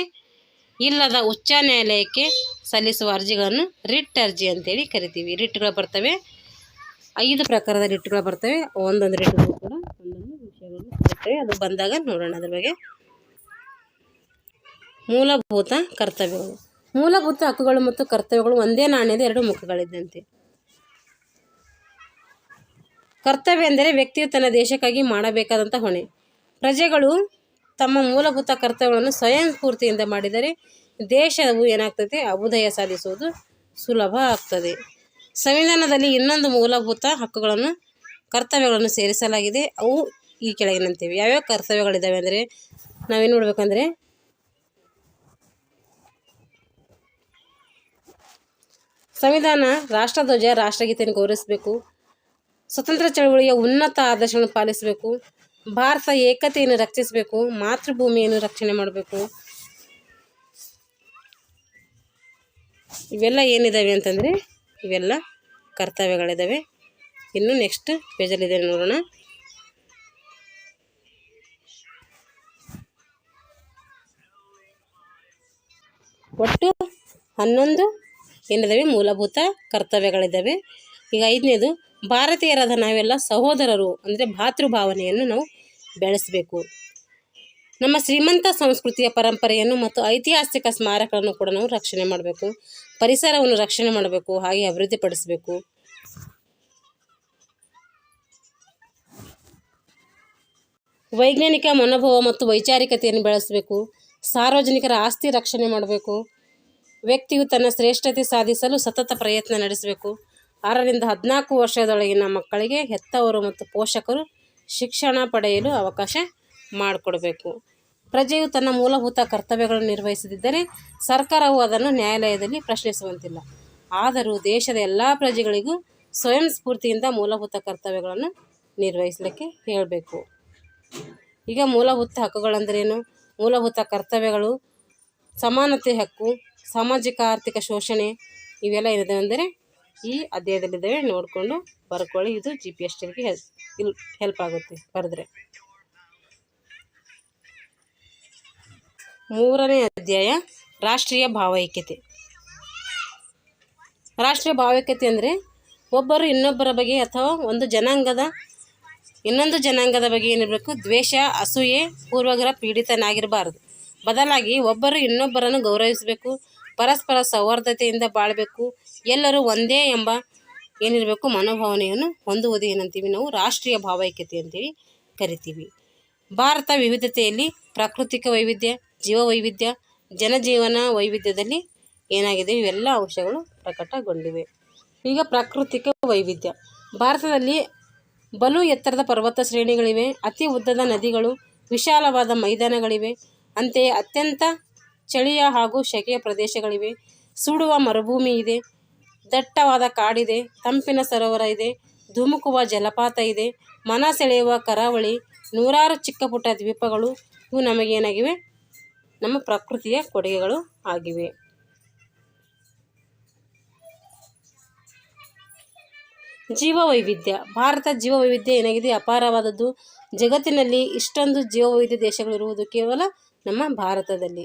ಇಲ್ಲದ ಉಚ್ಚ ನ್ಯಾಯಾಲಯಕ್ಕೆ ಸಲ್ಲಿಸುವ ಅರ್ಜಿಗಳನ್ನು ರಿಟ್ ಅರ್ಜಿ ಅಂತೇಳಿ ಕರಿತೀವಿ. ರಿಟ್ಗಳು ಬರ್ತವೆ, 5 ಪ್ರಕಾರದ ರಿಟ್ಗಳು ಬರ್ತವೆ. ಒಂದೊಂದು ರಿಟ್ಗಳು ಕೂಡ ಒಂದೊಂದು ವಿಷಯಗಳನ್ನು ಬರ್ತವೆ. ಅದು ಬಂದಾಗ ನೋಡೋಣ ಅದ್ರ ಬಗ್ಗೆ. ಮೂಲಭೂತ ಕರ್ತವ್ಯಗಳು. ಮೂಲಭೂತ ಹಕ್ಕುಗಳು ಮತ್ತು ಕರ್ತವ್ಯಗಳು ಒಂದೇ ನಾಣ್ಯದ 2 ಮುಖಗಳಿದ್ದಂತೆ. ಕರ್ತವ್ಯ ಎಂದರೆ ವ್ಯಕ್ತಿಯು ತನ್ನ ದೇಶಕ್ಕಾಗಿ ಮಾಡಬೇಕಾದಂಥ ಹೊಣೆ. ಪ್ರಜೆಗಳು ತಮ್ಮ ಮೂಲಭೂತ ಕರ್ತವ್ಯಗಳನ್ನು ಸ್ವಯಂ ಸ್ಫೂರ್ತಿಯಿಂದ ಮಾಡಿದರೆ ದೇಶವು ಏನಾಗ್ತದೆ, ಅಭ್ಯುದಯ ಸಾಧಿಸುವುದು ಸುಲಭ ಆಗ್ತದೆ. ಸಂವಿಧಾನದಲ್ಲಿ ಇನ್ನೊಂದು ಮೂಲಭೂತ ಹಕ್ಕುಗಳನ್ನು, ಕರ್ತವ್ಯಗಳನ್ನು ಸೇರಿಸಲಾಗಿದೆ. ಅವು ಈ ಕೆಳಗಿನಂತಿವೆ. ಯಾವ್ಯಾವ ಕರ್ತವ್ಯಗಳಿದ್ದಾವೆ ಅಂದರೆ ನಾವೇನು ನೋಡ್ಬೇಕಂದ್ರೆ ಸಂವಿಧಾನ, ರಾಷ್ಟ್ರಧ್ವಜ, ರಾಷ್ಟ್ರಗೀತೆಯನ್ನು ಗೌರವಿಸಬೇಕು. ಸ್ವತಂತ್ರ ಚಳವಳಿಯ ಉನ್ನತ ಆದರ್ಶಗಳನ್ನು ಪಾಲಿಸಬೇಕು. ಭಾರತ ಏಕತೆಯನ್ನು ರಕ್ಷಿಸಬೇಕು. ಮಾತೃಭೂಮಿಯನ್ನು ರಕ್ಷಣೆ ಮಾಡಬೇಕು. ಇವೆಲ್ಲ ಏನಿದ್ದಾವೆ ಅಂತಂದರೆ ಇವೆಲ್ಲ ಕರ್ತವ್ಯಗಳಿದ್ದಾವೆ. ಇನ್ನು ನೆಕ್ಸ್ಟ್ ಪೇಜಲ್ಲಿದೆ ನೋಡೋಣ. ಒಟ್ಟು 11 ಏನಿದ್ದಾವೆ ಮೂಲಭೂತ ಕರ್ತವ್ಯಗಳಿದ್ದಾವೆ. ಈಗ 5ನೇದು, ಭಾರತೀಯರಾದ ನಾವೆಲ್ಲ ಸಹೋದರರು ಅಂದರೆ ಭಾತೃಭಾವನೆಯನ್ನು ನಾವು ಬೆಳೆಸಬೇಕು. ನಮ್ಮ ಶ್ರೀಮಂತ ಸಂಸ್ಕೃತಿಯ ಪರಂಪರೆಯನ್ನು ಮತ್ತು ಐತಿಹಾಸಿಕ ಸ್ಮಾರಕಗಳನ್ನು ಕೂಡ ನಾವು ರಕ್ಷಣೆ ಮಾಡಬೇಕು. ಪರಿಸರವನ್ನು ರಕ್ಷಣೆ ಮಾಡಬೇಕು, ಹಾಗೆ ಅಭಿವೃದ್ಧಿಪಡಿಸಬೇಕು. ವೈಜ್ಞಾನಿಕ ಮನೋಭಾವ ಮತ್ತು ವೈಚಾರಿಕತೆಯನ್ನು ಬೆಳೆಸಬೇಕು. ಸಾರ್ವಜನಿಕರ ಆಸ್ತಿ ರಕ್ಷಣೆ ಮಾಡಬೇಕು. ವ್ಯಕ್ತಿಯು ತನ್ನ ಶ್ರೇಷ್ಠತೆ ಸಾಧಿಸಲು ಸತತ ಪ್ರಯತ್ನ ನಡೆಸಬೇಕು. 6ರಿಂದ 14 ವರ್ಷದೊಳಗಿನ ಮಕ್ಕಳಿಗೆ ಹೆತ್ತವರು ಮತ್ತು ಪೋಷಕರು ಶಿಕ್ಷಣ ಪಡೆಯಲು ಅವಕಾಶ ಮಾಡಿಕೊಡಬೇಕು. ಪ್ರಜೆಯು ತನ್ನ ಮೂಲಭೂತ ಕರ್ತವ್ಯಗಳನ್ನು ನಿರ್ವಹಿಸದಿದ್ದರೆ ಸರ್ಕಾರವು ಅದನ್ನು ನ್ಯಾಯಾಲಯದಲ್ಲಿ ಪ್ರಶ್ನಿಸುವಂತಿಲ್ಲ. ಆದರೂ ದೇಶದ ಎಲ್ಲ ಪ್ರಜೆಗಳಿಗೂ ಸ್ವಯಂ ಸ್ಫೂರ್ತಿಯಿಂದ ಮೂಲಭೂತ ಕರ್ತವ್ಯಗಳನ್ನು ನಿರ್ವಹಿಸಲಿಕ್ಕೆ ಹೇಳಬೇಕು. ಈಗ ಮೂಲಭೂತ ಹಕ್ಕುಗಳಂದ್ರೇನು, ಮೂಲಭೂತ ಕರ್ತವ್ಯಗಳು, ಸಮಾನತೆ ಹಕ್ಕು, ಸಾಮಾಜಿಕ ಆರ್ಥಿಕ ಶೋಷಣೆ, ಇವೆಲ್ಲ ಏನಿದೆ ಅಂದರೆ ಈ ಅಧ್ಯಾಯದಲ್ಲಿದ್ದಾವೆ. ನೋಡಿಕೊಂಡು ಬರ್ಕೊಳ್ಳಿ. ಇದು GPSTಗೆ ಹೆಲ್ಪ್ ಆಗುತ್ತೆ ಬರೆದ್ರೆ. 3ನೇ ಅಧ್ಯಾಯ ರಾಷ್ಟ್ರೀಯ ಭಾವೈಕ್ಯತೆ. ರಾಷ್ಟ್ರೀಯ ಭಾವೈಕ್ಯತೆ ಅಂದರೆ ಒಬ್ಬರು ಇನ್ನೊಬ್ಬರ ಬಗ್ಗೆ ಅಥವಾ ಇನ್ನೊಂದು ಜನಾಂಗದ ಬಗ್ಗೆ ಏನಿರಬೇಕು, ದ್ವೇಷ, ಅಸೂಯೆ, ಪೂರ್ವಗ್ರಹ ಪೀಡಿತನಾಗಿರಬಾರದು. ಬದಲಾಗಿ ಒಬ್ಬರು ಇನ್ನೊಬ್ಬರನ್ನು ಗೌರವಿಸಬೇಕು, ಪರಸ್ಪರ ಸೌಹಾರ್ದತೆಯಿಂದ ಬಾಳಬೇಕು, ಎಲ್ಲರೂ ಒಂದೇ ಎಂಬ ಏನಿರಬೇಕು ಮನೋಭಾವನೆಯನ್ನು ಹೊಂದುವುದು ಏನಂತೀವಿ ನಾವು ರಾಷ್ಟ್ರೀಯ ಭಾವೈಕ್ಯತೆ ಅಂತೇಳಿ ಕರಿತೀವಿ. ಭಾರತ ವಿವಿಧತೆಯಲ್ಲಿ ಪ್ರಾಕೃತಿಕ ವೈವಿಧ್ಯ, ಜೀವ ವೈವಿಧ್ಯ, ಜನಜೀವನ ವೈವಿಧ್ಯದಲ್ಲಿ ಏನಾಗಿದೆ ಇವೆಲ್ಲ ಅಂಶಗಳು ಪ್ರಕಟಗೊಂಡಿವೆ. ಈಗ ಪ್ರಾಕೃತಿಕ ವೈವಿಧ್ಯ. ಭಾರತದಲ್ಲಿ ಬಲು ಎತ್ತರದ ಪರ್ವತ ಶ್ರೇಣಿಗಳಿವೆ, ಅತಿ ಉದ್ದದ ನದಿಗಳು, ವಿಶಾಲವಾದ ಮೈದಾನಗಳಿವೆ. ಅಂತೆಯೇ ಅತ್ಯಂತ ಚಳಿಯ ಹಾಗೂ ಶೆಕೆಯ ಪ್ರದೇಶಗಳಿವೆ. ಸುಡುವ ಮರುಭೂಮಿ ಇದೆ, ದಟ್ಟವಾದ ಕಾಡಿದೆ, ತಂಪಿನ ಸರೋವರ ಇದೆ, ಧುಮುಕುವ ಜಲಪಾತ ಇದೆ, ಮನ ಸೆಳೆಯುವ ಕರಾವಳಿ, ನೂರಾರು ಚಿಕ್ಕ ಪುಟ್ಟ ದ್ವೀಪಗಳು. ಇವು ನಮಗೇನಾಗಿವೆ, ನಮ್ಮ ಪ್ರಕೃತಿಯ ಕೊಡುಗೆಗಳು ಆಗಿವೆ. ಜೀವ ವೈವಿಧ್ಯ. ಭಾರತ ಜೀವ ವೈವಿಧ್ಯ ಏನಾಗಿದೆ, ಅಪಾರವಾದದ್ದು. ಜಗತ್ತಿನಲ್ಲಿ ಇಷ್ಟೊಂದು ಜೀವ ವೈವಿಧ್ಯ ದೇಶಗಳಿರುವುದು ಕೇವಲ ನಮ್ಮ ಭಾರತದಲ್ಲಿ.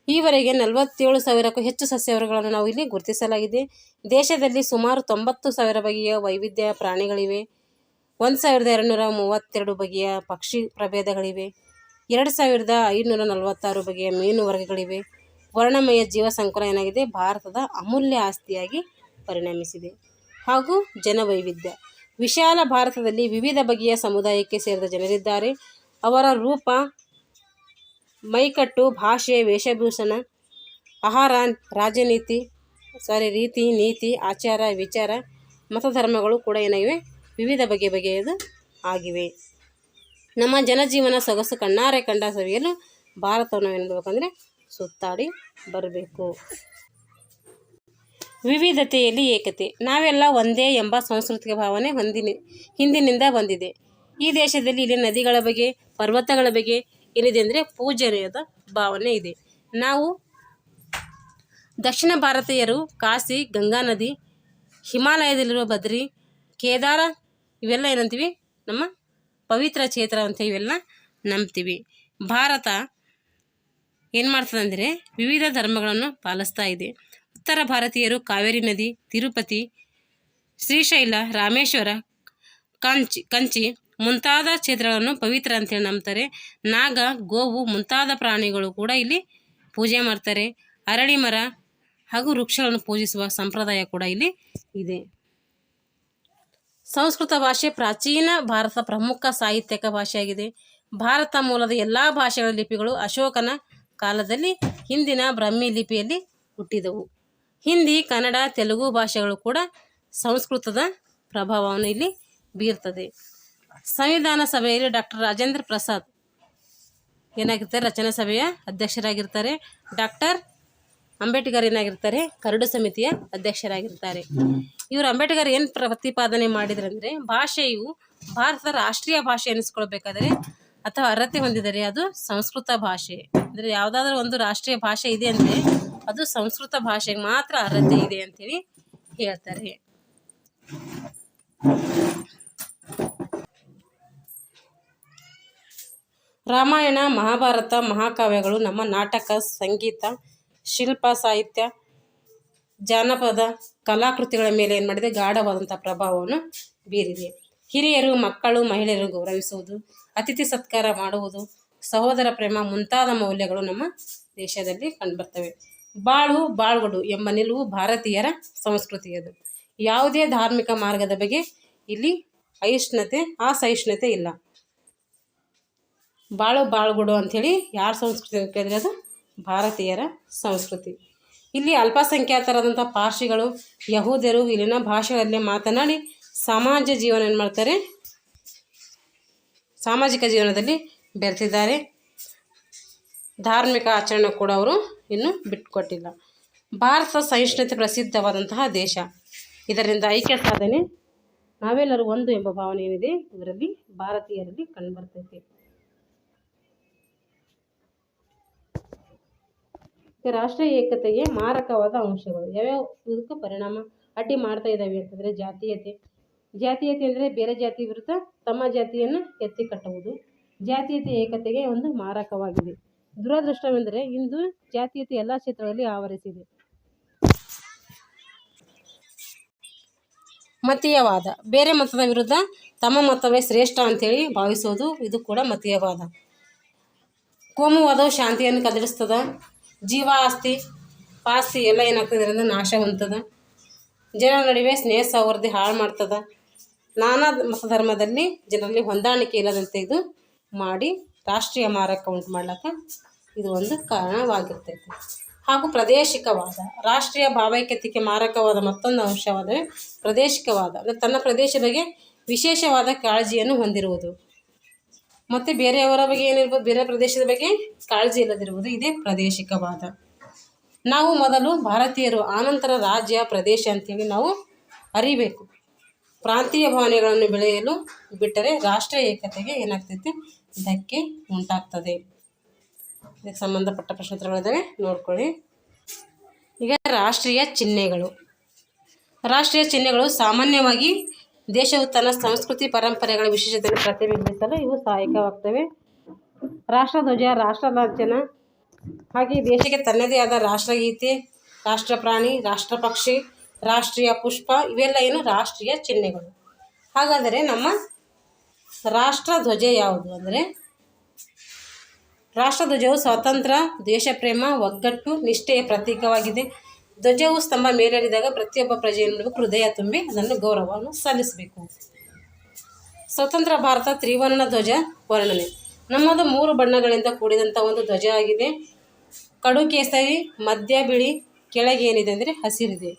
ಈವರೆಗೆ 47,000ಕ್ಕೂ ಹೆಚ್ಚು ಸಸ್ಯವರ್ಗಗಳನ್ನು ನಾವು ಇಲ್ಲಿ ಗುರುತಿಸಲಾಗಿದೆ. ದೇಶದಲ್ಲಿ ಸುಮಾರು 90,000 ಬಗೆಯ ವೈವಿಧ್ಯ ಪ್ರಾಣಿಗಳಿವೆ. 1,232 ಬಗೆಯ ಪಕ್ಷಿ ಪ್ರಭೇದಗಳಿವೆ. 2,546 ಬಗೆಯ ಮೀನು ವರ್ಗಗಳಿವೆ. ವರ್ಣಮಯ ಜೀವ ಸಂಕುಲ ಏನಾಗಿದೆ, ಭಾರತದ ಅಮೂಲ್ಯ ಆಸ್ತಿಯಾಗಿ ಪರಿಣಮಿಸಿದೆ. ಹಾಗೂ ಜನವೈವಿಧ್ಯ. ವಿಶಾಲ ಭಾರತದಲ್ಲಿ ವಿವಿಧ ಬಗೆಯ ಸಮುದಾಯಕ್ಕೆ ಸೇರಿದ ಜನರಿದ್ದಾರೆ. ಅವರ ರೂಪ, ಮೈಕಟ್ಟು, ಭಾಷೆ, ವೇಷಭೂಷಣ, ಆಹಾರ, ರೀತಿ, ನೀತಿ, ಆಚಾರ, ವಿಚಾರ, ಮತಧರ್ಮಗಳು ಕೂಡ ಏನಾಗಿವೆ, ವಿವಿಧ ಬಗೆಯದು ಆಗಿವೆ. ನಮ್ಮ ಜನಜೀವನ ಸೊಗಸು ಕಣ್ಣಾರೆ ಕಂಡ ಸವಿಯಲು ಭಾರತವನ್ನು ಏನು ಮಾಡಬೇಕಂದ್ರೆ ಸುತ್ತಾಡಿ ಬರಬೇಕು. ವಿವಿಧತೆಯಲ್ಲಿ ಏಕತೆ. ನಾವೆಲ್ಲ ಒಂದೇ ಎಂಬ ಸಾಂಸ್ಕೃತಿಕ ಭಾವನೆ ಹಿಂದಿನಿಂದ ಬಂದಿದೆ. ಈ ದೇಶದಲ್ಲಿ ಇಲ್ಲಿ ನದಿಗಳ ಬಗ್ಗೆ, ಪರ್ವತಗಳ ಬಗ್ಗೆ ಏನಿದೆ ಅಂದರೆ ಪೂಜನೀಯದ ಭಾವನೆ ಇದೆ. ನಾವು ದಕ್ಷಿಣ ಭಾರತೀಯರು ಕಾಶಿ, ಗಂಗಾ ನದಿ, ಹಿಮಾಲಯದಲ್ಲಿರುವ ಬದ್ರಿ, ಕೇದಾರ ಇವೆಲ್ಲ ಏನಂತೀವಿ, ನಮ್ಮ ಪವಿತ್ರ ಕ್ಷೇತ್ರ ಅಂತ ಇವೆಲ್ಲ ನಂಬ್ತೀವಿ. ಭಾರತ ಏನು ಮಾಡ್ತದಂದರೆ ವಿವಿಧ ಧರ್ಮಗಳನ್ನು ಪಾಲಿಸ್ತಾ ಇದೆ. ಉತ್ತರ ಭಾರತೀಯರು ಕಾವೇರಿ ನದಿ, ತಿರುಪತಿ, ಶ್ರೀಶೈಲ, ರಾಮೇಶ್ವರ, ಕಂಚಿ ಮುಂತಾದ ಕ್ಷೇತ್ರಗಳನ್ನು ಪವಿತ್ರ ಅಂತೇಳಿ ನಂಬ್ತಾರೆ. ನಾಗ, ಗೋವು ಮುಂತಾದ ಪ್ರಾಣಿಗಳು ಕೂಡ ಇಲ್ಲಿ ಪೂಜೆ ಮಾಡ್ತಾರೆ. ಅರಳಿ ಮರ ಹಾಗೂ ವೃಕ್ಷಗಳನ್ನು ಪೂಜಿಸುವ ಸಂಪ್ರದಾಯ ಕೂಡ ಇಲ್ಲಿ ಇದೆ. ಸಂಸ್ಕೃತ ಭಾಷೆ ಪ್ರಾಚೀನ ಭಾರತ ಪ್ರಮುಖ ಸಾಹಿತ್ಯಕ ಭಾಷೆಯಾಗಿದೆ. ಭಾರತ ಮೂಲದ ಎಲ್ಲ ಭಾಷೆಗಳ ಲಿಪಿಗಳು ಅಶೋಕನ ಕಾಲದಲ್ಲಿ ಹಿಂದಿನ ಬ್ರಾಹ್ಮಿ ಲಿಪಿಯಲ್ಲಿ ಹುಟ್ಟಿದವು. ಹಿಂದಿ, ಕನ್ನಡ, ತೆಲುಗು ಭಾಷೆಗಳು ಕೂಡ ಸಂಸ್ಕೃತದ ಪ್ರಭಾವವನ್ನು ಇಲ್ಲಿ ಬೀರ್ತದೆ. ಸಂವಿಧಾನ ಸಭೆಯಲ್ಲಿ ಡಾಕ್ಟರ್ ರಾಜೇಂದ್ರ ಪ್ರಸಾದ್ ಏನಾಗಿರ್ತಾರೆ, ರಚನಾ ಸಭೆಯ ಅಧ್ಯಕ್ಷರಾಗಿರ್ತಾರೆ. ಡಾಕ್ಟರ್ ಅಂಬೇಡ್ಕರ್ ಏನಾಗಿರ್ತಾರೆ, ಕರಡು ಸಮಿತಿಯ ಅಧ್ಯಕ್ಷರಾಗಿರ್ತಾರೆ. ಇವರು ಅಂಬೇಡ್ಕರ್ ಏನು ಪ್ರತಿಪಾದನೆ ಮಾಡಿದ್ರಂದರೆ, ಭಾಷೆಯು ಭಾರತದ ರಾಷ್ಟ್ರೀಯ ಭಾಷೆ ಎನಿಸ್ಕೊಳ್ಬೇಕಾದ್ರೆ ಅಥವಾ ಅರ್ಹತೆ ಹೊಂದಿದರೆ ಅದು ಸಂಸ್ಕೃತ ಭಾಷೆ. ಅಂದರೆ ಯಾವುದಾದ್ರೂ ಒಂದು ರಾಷ್ಟ್ರೀಯ ಭಾಷೆ ಇದೆ ಅಂದರೆ ಅದು ಸಂಸ್ಕೃತ ಭಾಷೆಗೆ ಮಾತ್ರ ಅರ್ಹತೆ ಇದೆ ಅಂತೇಳಿ ಹೇಳ್ತಾರೆ. ರಾಮಾಯಣ, ಮಹಾಭಾರತ, ಮಹಾಕಾವ್ಯಗಳು ನಮ್ಮ ನಾಟಕ, ಸಂಗೀತ, ಶಿಲ್ಪ, ಸಾಹಿತ್ಯ, ಜಾನಪದ ಕಲಾಕೃತಿಗಳ ಮೇಲೆ ಏನು ಮಾಡಿದೆ, ಗಾಢವಾದಂಥ ಪ್ರಭಾವವನ್ನು ಬೀರಿದೆ. ಹಿರಿಯರು, ಮಕ್ಕಳು, ಮಹಿಳೆಯರು ಗೌರವಿಸುವುದು, ಅತಿಥಿ ಸತ್ಕಾರ ಮಾಡುವುದು, ಸಹೋದರ ಪ್ರೇಮ ಮುಂತಾದ ಮೌಲ್ಯಗಳು ನಮ್ಮ ದೇಶದಲ್ಲಿ ಕಂಡುಬರ್ತವೆ. ಬಾಳು ಬಾಳ್ಗೊಡು ಎಂಬ ನಿಲುವು ಭಾರತೀಯರ ಸಂಸ್ಕೃತಿಯದು. ಯಾವುದೇ ಧಾರ್ಮಿಕ ಮಾರ್ಗದ ಬಗ್ಗೆ ಇಲ್ಲಿ ಅಸಹಿಷ್ಣುತೆ ಇಲ್ಲ. ಬಾಳು ಬಾಳ್ಗೊಡು ಅಂಥೇಳಿ ಯಾರ ಸಂಸ್ಕೃತಿ ಕೇಳಿದ್ರೆ ಅದು ಭಾರತೀಯರ ಸಂಸ್ಕೃತಿ. ಇಲ್ಲಿ ಅಲ್ಪಸಂಖ್ಯಾತರಾದಂಥ ಪಾರ್ಸಿಗಳು, ಯಹೂದ್ಯರು ಇಲ್ಲಿನ ಭಾಷೆಗಳಲ್ಲೇ ಮಾತನಾಡಿ ಸಾಮಾಜಿಕ ಜೀವನದಲ್ಲಿ ಬೆರೆತಿದ್ದಾರೆ. ಧಾರ್ಮಿಕ ಆಚರಣೆ ಕೂಡ ಅವರು ಇನ್ನೂ ಬಿಟ್ಟುಕೊಟ್ಟಿಲ್ಲ. ಭಾರತ ಸಹಿಷ್ಣುತೆ ಪ್ರಸಿದ್ಧವಾದಂತಹ ದೇಶ. ಇದರಿಂದ ಐಕ್ಯ ಸಾಧನೆ, ನಾವೆಲ್ಲರೂ ಒಂದು ಎಂಬ ಭಾವನೆ ಏನಿದೆ ಇದರಲ್ಲಿ ಭಾರತೀಯರಲ್ಲಿ ಕಂಡುಬರ್ತೈತೆ. ರಾಷ್ಟ್ರೀಯ ಏಕತೆಗೆ ಮಾರಕವಾದ ಅಂಶಗಳು ಯಾವ್ಯಾವ ಇದಕ್ಕೆ ಪರಿಣಾಮ ಅಡ್ಡಿ ಮಾಡ್ತಾ ಇದ್ದಾವೆ ಅಂತಂದರೆ ಜಾತೀಯತೆ ಅಂದರೆ ಬೇರೆ ಜಾತಿ ವಿರುದ್ಧ ತಮ್ಮ ಜಾತಿಯನ್ನು ಎತ್ತಿ ಕಟ್ಟುವುದು ಜಾತೀಯತೆ ಏಕತೆಗೆ ಒಂದು ಮಾರಕವಾಗಿದೆ. ದುರದೃಷ್ಟವೆಂದರೆ ಇಂದು ಜಾತೀಯತೆ ಎಲ್ಲ ಕ್ಷೇತ್ರಗಳಲ್ಲಿ ಆವರಿಸಿದೆ. ಮತೀಯವಾದ, ಬೇರೆ ಮತದ ವಿರುದ್ಧ ತಮ್ಮ ಮತವೇ ಶ್ರೇಷ್ಠ ಅಂತೇಳಿ ಭಾವಿಸೋದು, ಇದು ಕೂಡ ಮತೀಯವಾದ. ಕೋಮುವಾದವು ಶಾಂತಿಯನ್ನು ಕದಡಿಸ್ತದ. ಜೀವ, ಆಸ್ತಿ, ಪಾಸ್ತಿ ಎಲ್ಲ ಏನಾಗ್ತದೆ ಇದರಿಂದ ನಾಶ ಹೊಂದದ. ಜನರ ನಡುವೆ ಸ್ನೇಹ ಸೌಹಾರ್ದ ಹಾಳು ಮಾಡ್ತದ. ನಾನಾ ಮತಧರ್ಮದಲ್ಲಿ ಜನರಲ್ಲಿ ಹೊಂದಾಣಿಕೆ ಇಲ್ಲದಂತೆ ಇದು ಮಾಡಿ ರಾಷ್ಟ್ರೀಯ ಮಾರಕ ಉಂಟು ಮಾಡ್ಲಿಕ್ಕೆ ಇದು ಒಂದು ಕಾರಣವಾಗಿರ್ತೈತೆ. ಹಾಗೂ ಪ್ರಾದೇಶಿಕವಾದ, ರಾಷ್ಟ್ರೀಯ ಭಾವೈಕ್ಯತೆಗೆ ಮಾರಕವಾದ ಮತ್ತೊಂದು ಅಂಶವಾದರೆ ಪ್ರಾದೇಶಿಕವಾದ, ಅಂದರೆ ತನ್ನ ಪ್ರದೇಶದ ಬಗ್ಗೆ ವಿಶೇಷವಾದ ಕಾಳಜಿಯನ್ನು ಹೊಂದಿರುವುದು ಮತ್ತು ಬೇರೆಯವರ ಬಗ್ಗೆ ಏನಿರ್ಬೋದು, ಬೇರೆ ಪ್ರದೇಶದ ಬಗ್ಗೆ ಕಾಳಜಿ ಇಲ್ಲದಿರುವುದು, ಇದೇ ಪ್ರಾದೇಶಿಕವಾದ. ನಾವು ಮೊದಲು ಭಾರತೀಯರು, ಆನಂತರ ರಾಜ್ಯ, ಪ್ರದೇಶ ಅಂತೇಳಿ ನಾವು ಅರಿಬೇಕು. ಪ್ರಾಂತೀಯ ಭಾವನೆಗಳನ್ನು ಬೆಳೆಯಲು ಬಿಟ್ಟರೆ ರಾಷ್ಟ್ರೀಯ ಏಕತೆಗೆ ಏನಾಗ್ತೈತೆ, ಧಕ್ಕೆ ಉಂಟಾಗ್ತದೆ. ಇದಕ್ಕೆ ಸಂಬಂಧಪಟ್ಟ ಪ್ರಶ್ನೋತ್ತರಗಳಿದ್ದಾವೆ, ನೋಡ್ಕೊಳ್ಳಿ. ಈಗ ರಾಷ್ಟ್ರೀಯ ಚಿಹ್ನೆಗಳು ಸಾಮಾನ್ಯವಾಗಿ ದೇಶವು ತನ್ನ ಸಂಸ್ಕೃತಿ ಪರಂಪರೆಗಳ ವಿಶೇಷತೆಯನ್ನು ಪ್ರತಿಬಿಂಬಿಸಲು ಇವು ಸಹಾಯಕವಾಗ್ತವೆ. ರಾಷ್ಟ್ರಧ್ವಜ, ರಾಷ್ಟ್ರ ಲಾಂಛನ, ಹಾಗೆ ದೇಶಕ್ಕೆ ತನ್ನದೇ ಆದ ರಾಷ್ಟ್ರಗೀತೆ, ರಾಷ್ಟ್ರಪ್ರಾಣಿ, ರಾಷ್ಟ್ರಪಕ್ಷಿ, ರಾಷ್ಟ್ರೀಯ ಪುಷ್ಪ ಇವೆಲ್ಲ ಏನು ರಾಷ್ಟ್ರೀಯ ಚಿಹ್ನೆಗಳು. ಹಾಗಾದರೆ ನಮ್ಮ ರಾಷ್ಟ್ರಧ್ವಜ ಯಾವುದು ಅಂದರೆ, ರಾಷ್ಟ್ರಧ್ವಜವು ಸ್ವಾತಂತ್ರ್ಯ, ದೇಶಪ್ರೇಮ, ಒಗ್ಗಟ್ಟು, ನಿಷ್ಠೆಯ ಪ್ರತೀಕವಾಗಿದೆ. ಧ್ವಜವು ಸ್ತಂಭ ಮೇಲೇರಿದಾಗ ಪ್ರತಿಯೊಬ್ಬ ಪ್ರಜೆಯನ್ನು ಮಾಡಬೇಕು, ಹೃದಯ ತುಂಬಿ ಅದನ್ನು ಗೌರವವನ್ನು ಸಲ್ಲಿಸಬೇಕು. ಸ್ವತಂತ್ರ ಭಾರತ ತ್ರಿವರ್ಣ ಧ್ವಜ ವರ್ಣನೆ. ನಮ್ಮದು 3 ಬಣ್ಣಗಳಿಂದ ಕೂಡಿದಂಥ ಒಂದು ಧ್ವಜ ಆಗಿದೆ. ಕಡು ಕೇಸರಿ, ಮಧ್ಯ ಬಿಳಿ, ಕೆಳಗೆ ಏನಿದೆ ಅಂದರೆ ಹಸಿರಿದೆ.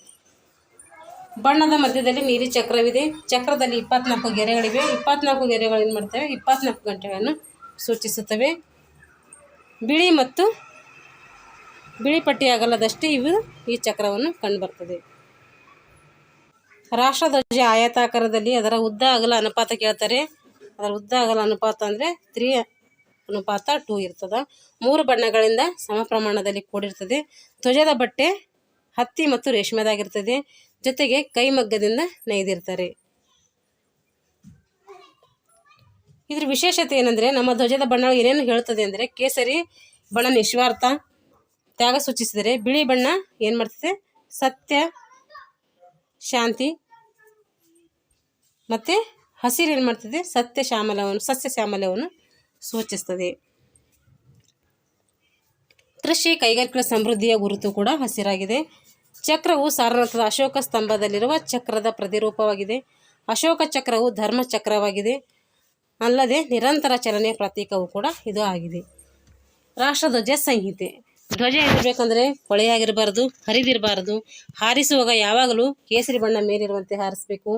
ಬಣ್ಣದ ಮಧ್ಯದಲ್ಲಿ ನೀಲಿ ಚಕ್ರವಿದೆ. ಚಕ್ರದಲ್ಲಿ 24 ಗೆರೆಗಳಿವೆ. 24 ಗೆರೆಗಳು ಏನು ಮಾಡ್ತವೆ, 24 ಗಂಟೆಗಳನ್ನು ಸೂಚಿಸುತ್ತವೆ. ಬಿಳಿ ಪಟ್ಟಿ ಅಗಲದಷ್ಟೇ ಈ ಚಕ್ರವನ್ನು ಕಂಡುಬರ್ತದೆ. ರಾಷ್ಟ್ರಧ್ವಜ ಆಯತಾಕಾರದಲ್ಲಿ ಅದರ ಉದ್ದ ಅಗಲ ಅನುಪಾತ ಕೇಳ್ತಾರೆ. ಅದರ ಉದ್ದ ಅಗಲ ಅನುಪಾತ ಅಂದರೆ 3:2 ಇರ್ತದೆ. 3 ಬಣ್ಣಗಳಿಂದ ಸಮ ಪ್ರಮಾಣದಲ್ಲಿ ಕೂಡಿರ್ತದೆ. ಧ್ವಜದ ಬಟ್ಟೆ ಹತ್ತಿ ಮತ್ತು ರೇಷ್ಮೆದಾಗಿರ್ತದೆ. ಜೊತೆಗೆ ಕೈಮಗ್ಗದಿಂದ ನೇಯ್ದಿರ್ತಾರೆ. ಇದ್ರ ವಿಶೇಷತೆ ಏನಂದರೆ, ನಮ್ಮ ಧ್ವಜದ ಬಣ್ಣ ಏನೇನು ಹೇಳ್ತದೆ ಅಂದರೆ, ಕೇಸರಿ ಬಣ್ಣ ನಿಸ್ವಾರ್ಥ, ತ್ಯಾಗ ಸೂಚಿಸಿದರೆ, ಬಿಳಿ ಬಣ್ಣ ಏನು ಮಾಡ್ತದೆ, ಸತ್ಯ, ಶಾಂತಿ, ಮತ್ತು ಹಸಿರು ಏನು ಮಾಡ್ತದೆ, ಸಸ್ಯ ಶ್ಯಾಮಲವನ್ನು ಸೂಚಿಸ್ತದೆ. ಕೃಷಿ, ಕೈಗಾರಿಕೆಗಳ ಸಮೃದ್ಧಿಯ ಗುರುತು ಕೂಡ ಹಸಿರಾಗಿದೆ. ಚಕ್ರವು ಸಾರನಾಥದ ಅಶೋಕ ಸ್ತಂಭದಲ್ಲಿರುವ ಚಕ್ರದ ಪ್ರತಿರೂಪವಾಗಿದೆ. ಅಶೋಕ ಚಕ್ರವು ಧರ್ಮ ಚಕ್ರವಾಗಿದೆ. ಅಲ್ಲದೆ ನಿರಂತರ ಚಲನೆಯ ಪ್ರತೀಕವೂ ಕೂಡ ಇದು ಆಗಿದೆ. ರಾಷ್ಟ್ರಧ್ವಜ ಸಂಹಿತೆ. ಧ್ವಜ ಏನಿರಬೇಕಂದ್ರೆ ಕೊಳೆಯಾಗಿರಬಾರ್ದು, ಹರಿದಿರಬಾರ್ದು. ಹಾರಿಸುವಾಗ ಯಾವಾಗಲೂ ಕೇಸರಿ ಬಣ್ಣ ಮೇಲಿರುವಂತೆ ಹಾರಿಸಬೇಕು.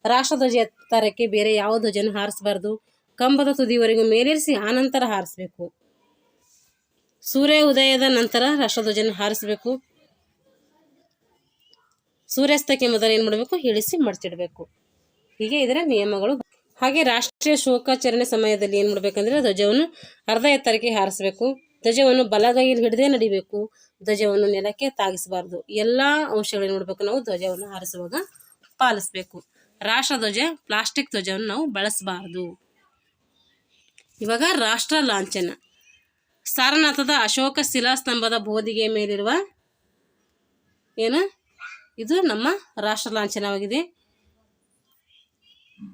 ರಾಷ್ಟ್ರಧ್ವಜ ಎತ್ತರಕ್ಕೆ ಬೇರೆ ಯಾವ ಧ್ವಜನೂ ಹಾರಿಸಬಾರ್ದು. ಕಂಬದ ತುದಿವರೆಗೂ ಮೇಲೇರಿಸಿ ಆನಂತರ ಹಾರಿಸಬೇಕು. ಸೂರ್ಯ ಉದಯದ ನಂತರ ರಾಷ್ಟ್ರಧ್ವಜನ ಹಾರಿಸಬೇಕು. ಸೂರ್ಯಾಸ್ತಕ್ಕೆ ಮೊದಲು ಏನು ಮಾಡಬೇಕು, ಇಳಿಸಿ ಮಡಚಿಡಬೇಕು. ಹೀಗೆ ಇದರ ನಿಯಮಗಳು. ಹಾಗೆ ರಾಷ್ಟ್ರೀಯ ಶೋಕಾಚರಣೆ ಸಮಯದಲ್ಲಿ ಏನು ಮಾಡಬೇಕಂದ್ರೆ, ಧ್ವಜವನ್ನು ಅರ್ಧ ಎತ್ತರಕ್ಕೆ ಹಾರಿಸಬೇಕು. ಧ್ವಜವನ್ನು ಬಲಗೈಯಲ್ಲಿ ಹಿಡಿದೇ ನಡಿಬೇಕು. ಧ್ವಜವನ್ನು ನೆಲಕ್ಕೆ ತಾಗಿಸಬಾರ್ದು. ಎಲ್ಲ ಅಂಶಗಳೇನು ಮಾಡಬೇಕು, ನಾವು ಧ್ವಜವನ್ನು ಹಾರಿಸುವಾಗ ಪಾಲಿಸಬೇಕು. ರಾಷ್ಟ್ರಧ್ವಜ ಪ್ಲಾಸ್ಟಿಕ್ ಧ್ವಜವನ್ನು ನಾವು ಬಳಸಬಾರ್ದು. ಇವಾಗ ರಾಷ್ಟ್ರ ಲಾಂಛನ. ಸಾರನಾಥದ ಅಶೋಕ ಶಿಲಾಸ್ತಂಭದ ಬೋಧಿಗೆ ಮೇಲಿರುವ ಇದು ನಮ್ಮ ರಾಷ್ಟ್ರ ಲಾಂಛನವಾಗಿದೆ.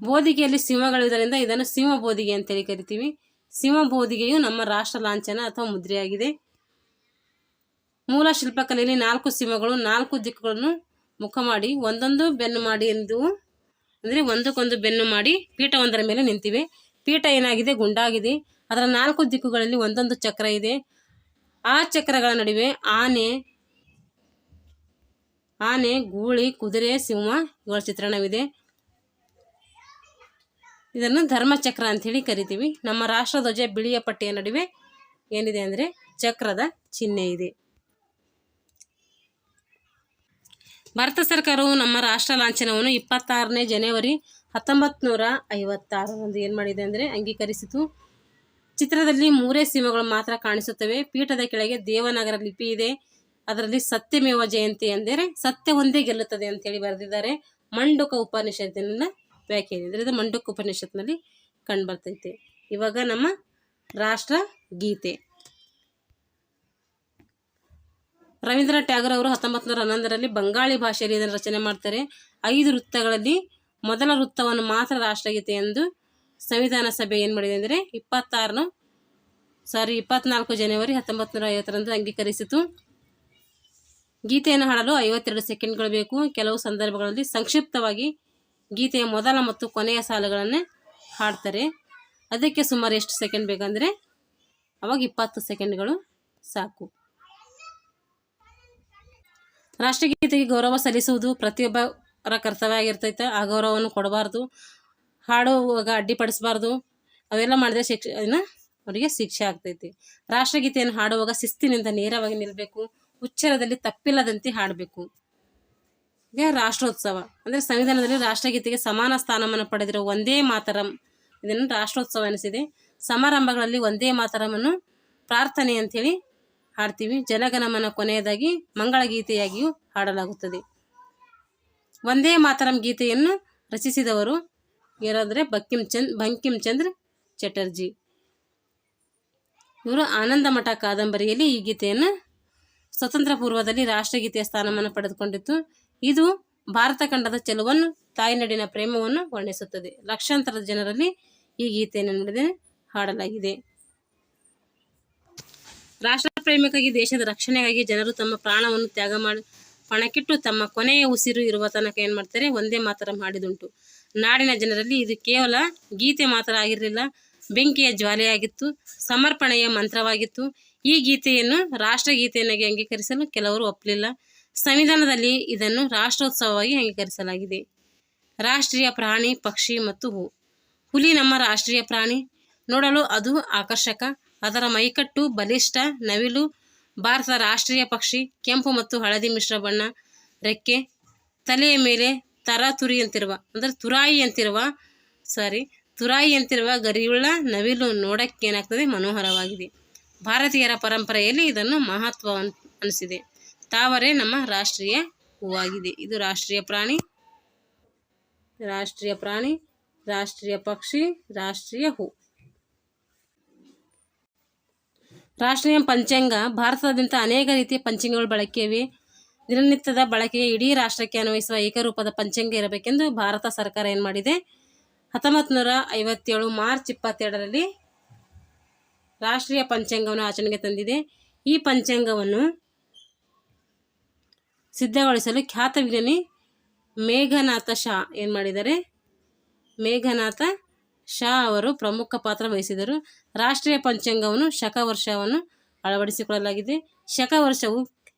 ಬೋಧಿಗೆಯಲ್ಲಿ ಸಿಂಹಗಳಿರುವುದರಿಂದ ಇದನ್ನು ಸಿಂಹ ಬೋಧಿಗೆ ಅಂತೇಳಿ ಕರಿತೀವಿ. ಸಿಂಹ ಬೋಧಿಗೆಯು ನಮ್ಮ ರಾಷ್ಟ್ರ ಲಾಂಛನ ಅಥವಾ ಮುದ್ರೆಯಾಗಿದೆ. ಮೂಲ ಶಿಲ್ಪಕಲೆಯಲ್ಲಿ 4 ಸಿಂಹಗಳು 4 ದಿಕ್ಕುಗಳನ್ನು ಮುಖ ಮಾಡಿ ಒಂದೊಂದು ಬೆನ್ನು ಮಾಡಿ ಒಂದಕ್ಕೊಂದು ಬೆನ್ನು ಮಾಡಿ ಪೀಠವೊಂದರ ಮೇಲೆ ನಿಂತಿವೆ. ಪೀಠ ಏನಾಗಿದೆ, ಗುಂಡಾಗಿದೆ. ಅದರ 4 ದಿಕ್ಕುಗಳಲ್ಲಿ ಒಂದೊಂದು ಚಕ್ರ ಇದೆ. ಆ ಚಕ್ರಗಳ ನಡುವೆ ಆನೆ, ಗೂಳಿ, ಕುದುರೆ, ಸಿಂಹ ಇವುಗಳ ಚಿತ್ರಣವಿದೆ. ಇದನ್ನು ಧರ್ಮಚಕ್ರ ಅಂಥೇಳಿ ಕರಿತೀವಿ. ನಮ್ಮ ರಾಷ್ಟ್ರಧ್ವಜ ಬಿಳಿಯ ಪಟ್ಟಿಯ ನಡುವೆ ಏನಿದೆ ಅಂದರೆ ಚಕ್ರದ ಚಿಹ್ನೆ ಇದೆ. ಭಾರತ ಸರ್ಕಾರವು ನಮ್ಮ ರಾಷ್ಟ್ರ ಲಾಂಛನವನ್ನು 26ನೇ ಜನವರಿ 1956 ಏನು ಮಾಡಿದೆ ಅಂದರೆ ಅಂಗೀಕರಿಸಿತು. ಚಿತ್ರದಲ್ಲಿ 3 ಸಿಂಹಗಳು ಮಾತ್ರ ಕಾಣಿಸುತ್ತವೆ. ಪೀಠದ ಕೆಳಗೆ ದೇವನಾಗರ ಲಿಪಿ ಇದೆ. ಅದರಲ್ಲಿ ಸತ್ಯಮೇವ ಜಯಂತಿ ಅಂದರೆ ಸತ್ಯ ಒಂದೇ ಗೆಲ್ಲುತ್ತದೆ ಅಂತೇಳಿ ಬರೆದಿದ್ದಾರೆ. ಮಂಡುಕ ಉಪನಿಷತ್ತಿನ ವ್ಯಾಖ್ಯಾನ ಅಂದರೆ ಇದು ಮಂಡುಕ ಉಪನಿಷತ್ನಲ್ಲಿ ಕಂಡುಬರ್ತೈತೆ. ಇವಾಗ ನಮ್ಮ ರಾಷ್ಟ್ರ ಗೀತೆ. ರವೀಂದ್ರನಾಥ್ ಟ್ಯಾಗೋರ್ ಅವರು 1911ರಲ್ಲಿ ಬಂಗಾಳಿ ಭಾಷೆಯಲ್ಲಿ ಇದನ್ನು ರಚನೆ ಮಾಡ್ತಾರೆ. 5 ವೃತ್ತಗಳಲ್ಲಿ ಮೊದಲ ವೃತ್ತವನ್ನು ಮಾತ್ರ ರಾಷ್ಟ್ರಗೀತೆ ಎಂದು ಸಂವಿಧಾನ ಸಭೆ ಏನು ಮಾಡಿದೆ ಅಂದರೆ 24 ಜನವರಿ 1950 ಅಂಗೀಕರಿಸಿತು. ಗೀತೆಯನ್ನು ಹಾಡಲು 52 ಸೆಕೆಂಡ್ಗಳು ಬೇಕು. ಕೆಲವು ಸಂದರ್ಭಗಳಲ್ಲಿ ಸಂಕ್ಷಿಪ್ತವಾಗಿ ಗೀತೆಯ ಮೊದಲ ಮತ್ತು ಕೊನೆಯ ಸಾಲುಗಳನ್ನು ಹಾಡ್ತಾರೆ. ಅದಕ್ಕೆ ಸುಮಾರು ಎಷ್ಟು ಸೆಕೆಂಡ್ ಬೇಕಂದರೆ ಅವಾಗ 20 ಸೆಕೆಂಡ್ಗಳು ಸಾಕು. ರಾಷ್ಟ್ರಗೀತೆಗೆ ಗೌರವ ಸಲ್ಲಿಸುವುದು ಪ್ರತಿಯೊಬ್ಬರ ಕರ್ತವ್ಯ ಆಗಿರ್ತೈತೆ. ಆ ಗೌರವವನ್ನು ಕೊಡಬಾರ್ದು, ಹಾಡುವಾಗ ಅಡ್ಡಿಪಡಿಸಬಾರ್ದು. ಅವೆಲ್ಲ ಮಾಡಿದ್ರೆ ಅವರಿಗೆ ಶಿಕ್ಷೆ ಆಗ್ತೈತಿ. ರಾಷ್ಟ್ರಗೀತೆಯನ್ನು ಹಾಡುವಾಗ ಶಿಸ್ತಿನಿಂದ ನೇರವಾಗಿ ನಿಲ್ಲಬೇಕು. ಉಚ್ಚಾರದಲ್ಲಿ ತಪ್ಪಿಲ್ಲದಂತೆ ಹಾಡಬೇಕು. ಈಗ ರಾಷ್ಟ್ರೋತ್ಸವ ಅಂದರೆ ಸಂವಿಧಾನದಲ್ಲಿ ರಾಷ್ಟ್ರಗೀತೆಗೆ ಸಮಾನ ಸ್ಥಾನಮಾನ ಪಡೆದಿರುವ ವಂದೇ ಮಾತರಂ ಇದನ್ನು ರಾಷ್ಟ್ರೋತ್ಸವ ಎನಿಸಿದೆ. ಸಮಾರಂಭಗಳಲ್ಲಿ ವಂದೇ ಮಾತರಮನ್ನು ಪ್ರಾರ್ಥನೆ ಅಂಥೇಳಿ ಹಾಡ್ತೀವಿ. ಜನಗಣಮನ ಕೊನೆಯದಾಗಿ ಮಂಗಳಗೀತೆಯಾಗಿಯೂ ಹಾಡಲಾಗುತ್ತದೆ. ವಂದೇ ಮಾತರಂ ಗೀತೆಯನ್ನು ರಚಿಸಿದವರು ಯಾರಾದರೆ ಬಂಕಿಮ್ ಚಂದ್ರ ಚಟರ್ಜಿ. ಇವರು ಆನಂದಮಠ ಕಾದಂಬರಿಯಲ್ಲಿ ಈ ಗೀತೆಯನ್ನು ಸ್ವತಂತ್ರ ಪೂರ್ವದಲ್ಲಿ ರಾಷ್ಟ್ರಗೀತೆಯ ಸ್ಥಾನಮಾನ ಪಡೆದುಕೊಂಡಿತ್ತು. ಇದು ಭಾರತ ಖಂಡದ ಚೆಲುವನ್ನು, ತಾಯ್ನಾಡಿನ ಪ್ರೇಮವನ್ನು ವರ್ಣಿಸುತ್ತದೆ. ಲಕ್ಷಾಂತರ ಜನರಲ್ಲಿ ಈ ಗೀತೆಯನ್ನು ಹಾಡಲಾಗಿದೆ. ರಾಷ್ಟ್ರ ಪ್ರೇಮಕ್ಕಾಗಿ, ದೇಶದ ರಕ್ಷಣೆಗಾಗಿ ಜನರು ತಮ್ಮ ಪ್ರಾಣವನ್ನು ತ್ಯಾಗ ಮಾಡಿ ಪಣಕ್ಕಿಟ್ಟು ತಮ್ಮ ಕೊನೆಯ ಉಸಿರು ಇರುವ ತನಕ ಏನು ಮಾಡ್ತಾರೆ, ಒಂದೇ ಮಾತರಂ ಹಾಡಿದುಂಟು. ನಾಡಿನ ಜನರಲ್ಲಿ ಇದು ಕೇವಲ ಗೀತೆ ಮಾತ್ರ ಆಗಿರಲಿಲ್ಲ, ಬೆಂಕಿಯ ಜ್ವಾಲೆಯಾಗಿತ್ತು, ಸಮರ್ಪಣೆಯ ಮಂತ್ರವಾಗಿತ್ತು. ಈ ಗೀತೆಯನ್ನು ರಾಷ್ಟ್ರಗೀತೆಯನ್ನಾಗಿ ಅಂಗೀಕರಿಸಲು ಕೆಲವರು ಒಪ್ಪಲಿಲ್ಲ. ಸಂವಿಧಾನದಲ್ಲಿ ಇದನ್ನು ರಾಷ್ಟ್ರೋತ್ಸವವಾಗಿ ಅಂಗೀಕರಿಸಲಾಗಿದೆ. ರಾಷ್ಟ್ರೀಯ ಪ್ರಾಣಿ ಪಕ್ಷಿ ಮತ್ತು ಹೂ. ಹುಲಿ ನಮ್ಮ ರಾಷ್ಟ್ರೀಯ ಪ್ರಾಣಿ. ನೋಡಲು ಅದು ಆಕರ್ಷಕ. ಅದರ ಮೈಕಟ್ಟು ಬಲಿಷ್ಠ. ನವಿಲು ಭಾರತದ ರಾಷ್ಟ್ರೀಯ ಪಕ್ಷಿ. ಕೆಂಪು ಮತ್ತು ಹಳದಿ ಮಿಶ್ರ ಬಣ್ಣ. ರೆಕ್ಕೆ. ತಲೆಯ ಮೇಲೆ ತುರಾಯಿಯಂತಿರುವ ಗರಿಯುಳ್ಳ ನವಿಲು ನೋಡಕ್ಕೇನಾಗ್ತದೆ, ಮನೋಹರವಾಗಿದೆ. ಭಾರತೀಯರ ಪರಂಪರೆಯಲ್ಲಿ ಇದನ್ನು ಮಹತ್ವ ಅನಿಸಿದೆ. ತಾವರೆ ನಮ್ಮ ರಾಷ್ಟ್ರೀಯ ಹೂವಾಗಿದೆ. ಇದು ರಾಷ್ಟ್ರೀಯ ಪ್ರಾಣಿ, ರಾಷ್ಟ್ರೀಯ ಪಕ್ಷಿ, ರಾಷ್ಟ್ರೀಯ ಹೂ. ರಾಷ್ಟ್ರೀಯ ಪಂಚಾಂಗ. ಭಾರತದಾದ್ಯಂತ ಅನೇಕ ರೀತಿಯ ಪಂಚಾಂಗಗಳು ಬಳಕೆಯಿವೆ. ದಿನನಿತ್ಯದ ಬಳಕೆಗೆ ಇಡೀ ರಾಷ್ಟ್ರಕ್ಕೆ ಅನ್ವಯಿಸುವ ಏಕರೂಪದ ಪಂಚಾಂಗ ಇರಬೇಕೆಂದು ಭಾರತ ಸರ್ಕಾರ ಏನು ಮಾಡಿದೆ, 1957 ಮಾರ್ಚ್ 22ರಲ್ಲಿ ರಾಷ್ಟ್ರೀಯ ಪಂಚಾಂಗವನ್ನು ಆಚರಣೆಗೆ ತಂದಿದೆ. ಈ ಪಂಚಾಂಗವನ್ನು ಸಿದ್ಧಗೊಳಿಸಲು ಖ್ಯಾತ ವಿಜ್ಞಾನಿ ಮೇಘನಾಥ ಶಾ ಏನು ಮಾಡಿದ್ದಾರೆ, ಮೇಘನಾಥ ಶಾ ಅವರು ಪ್ರಮುಖ ಪಾತ್ರ ವಹಿಸಿದರು. ರಾಷ್ಟ್ರೀಯ ಪಂಚಾಂಗವನ್ನು ಶಕವರ್ಷವನ್ನು ಅಳವಡಿಸಿಕೊಳ್ಳಲಾಗಿದೆ. ಶಕವರ್ಷವು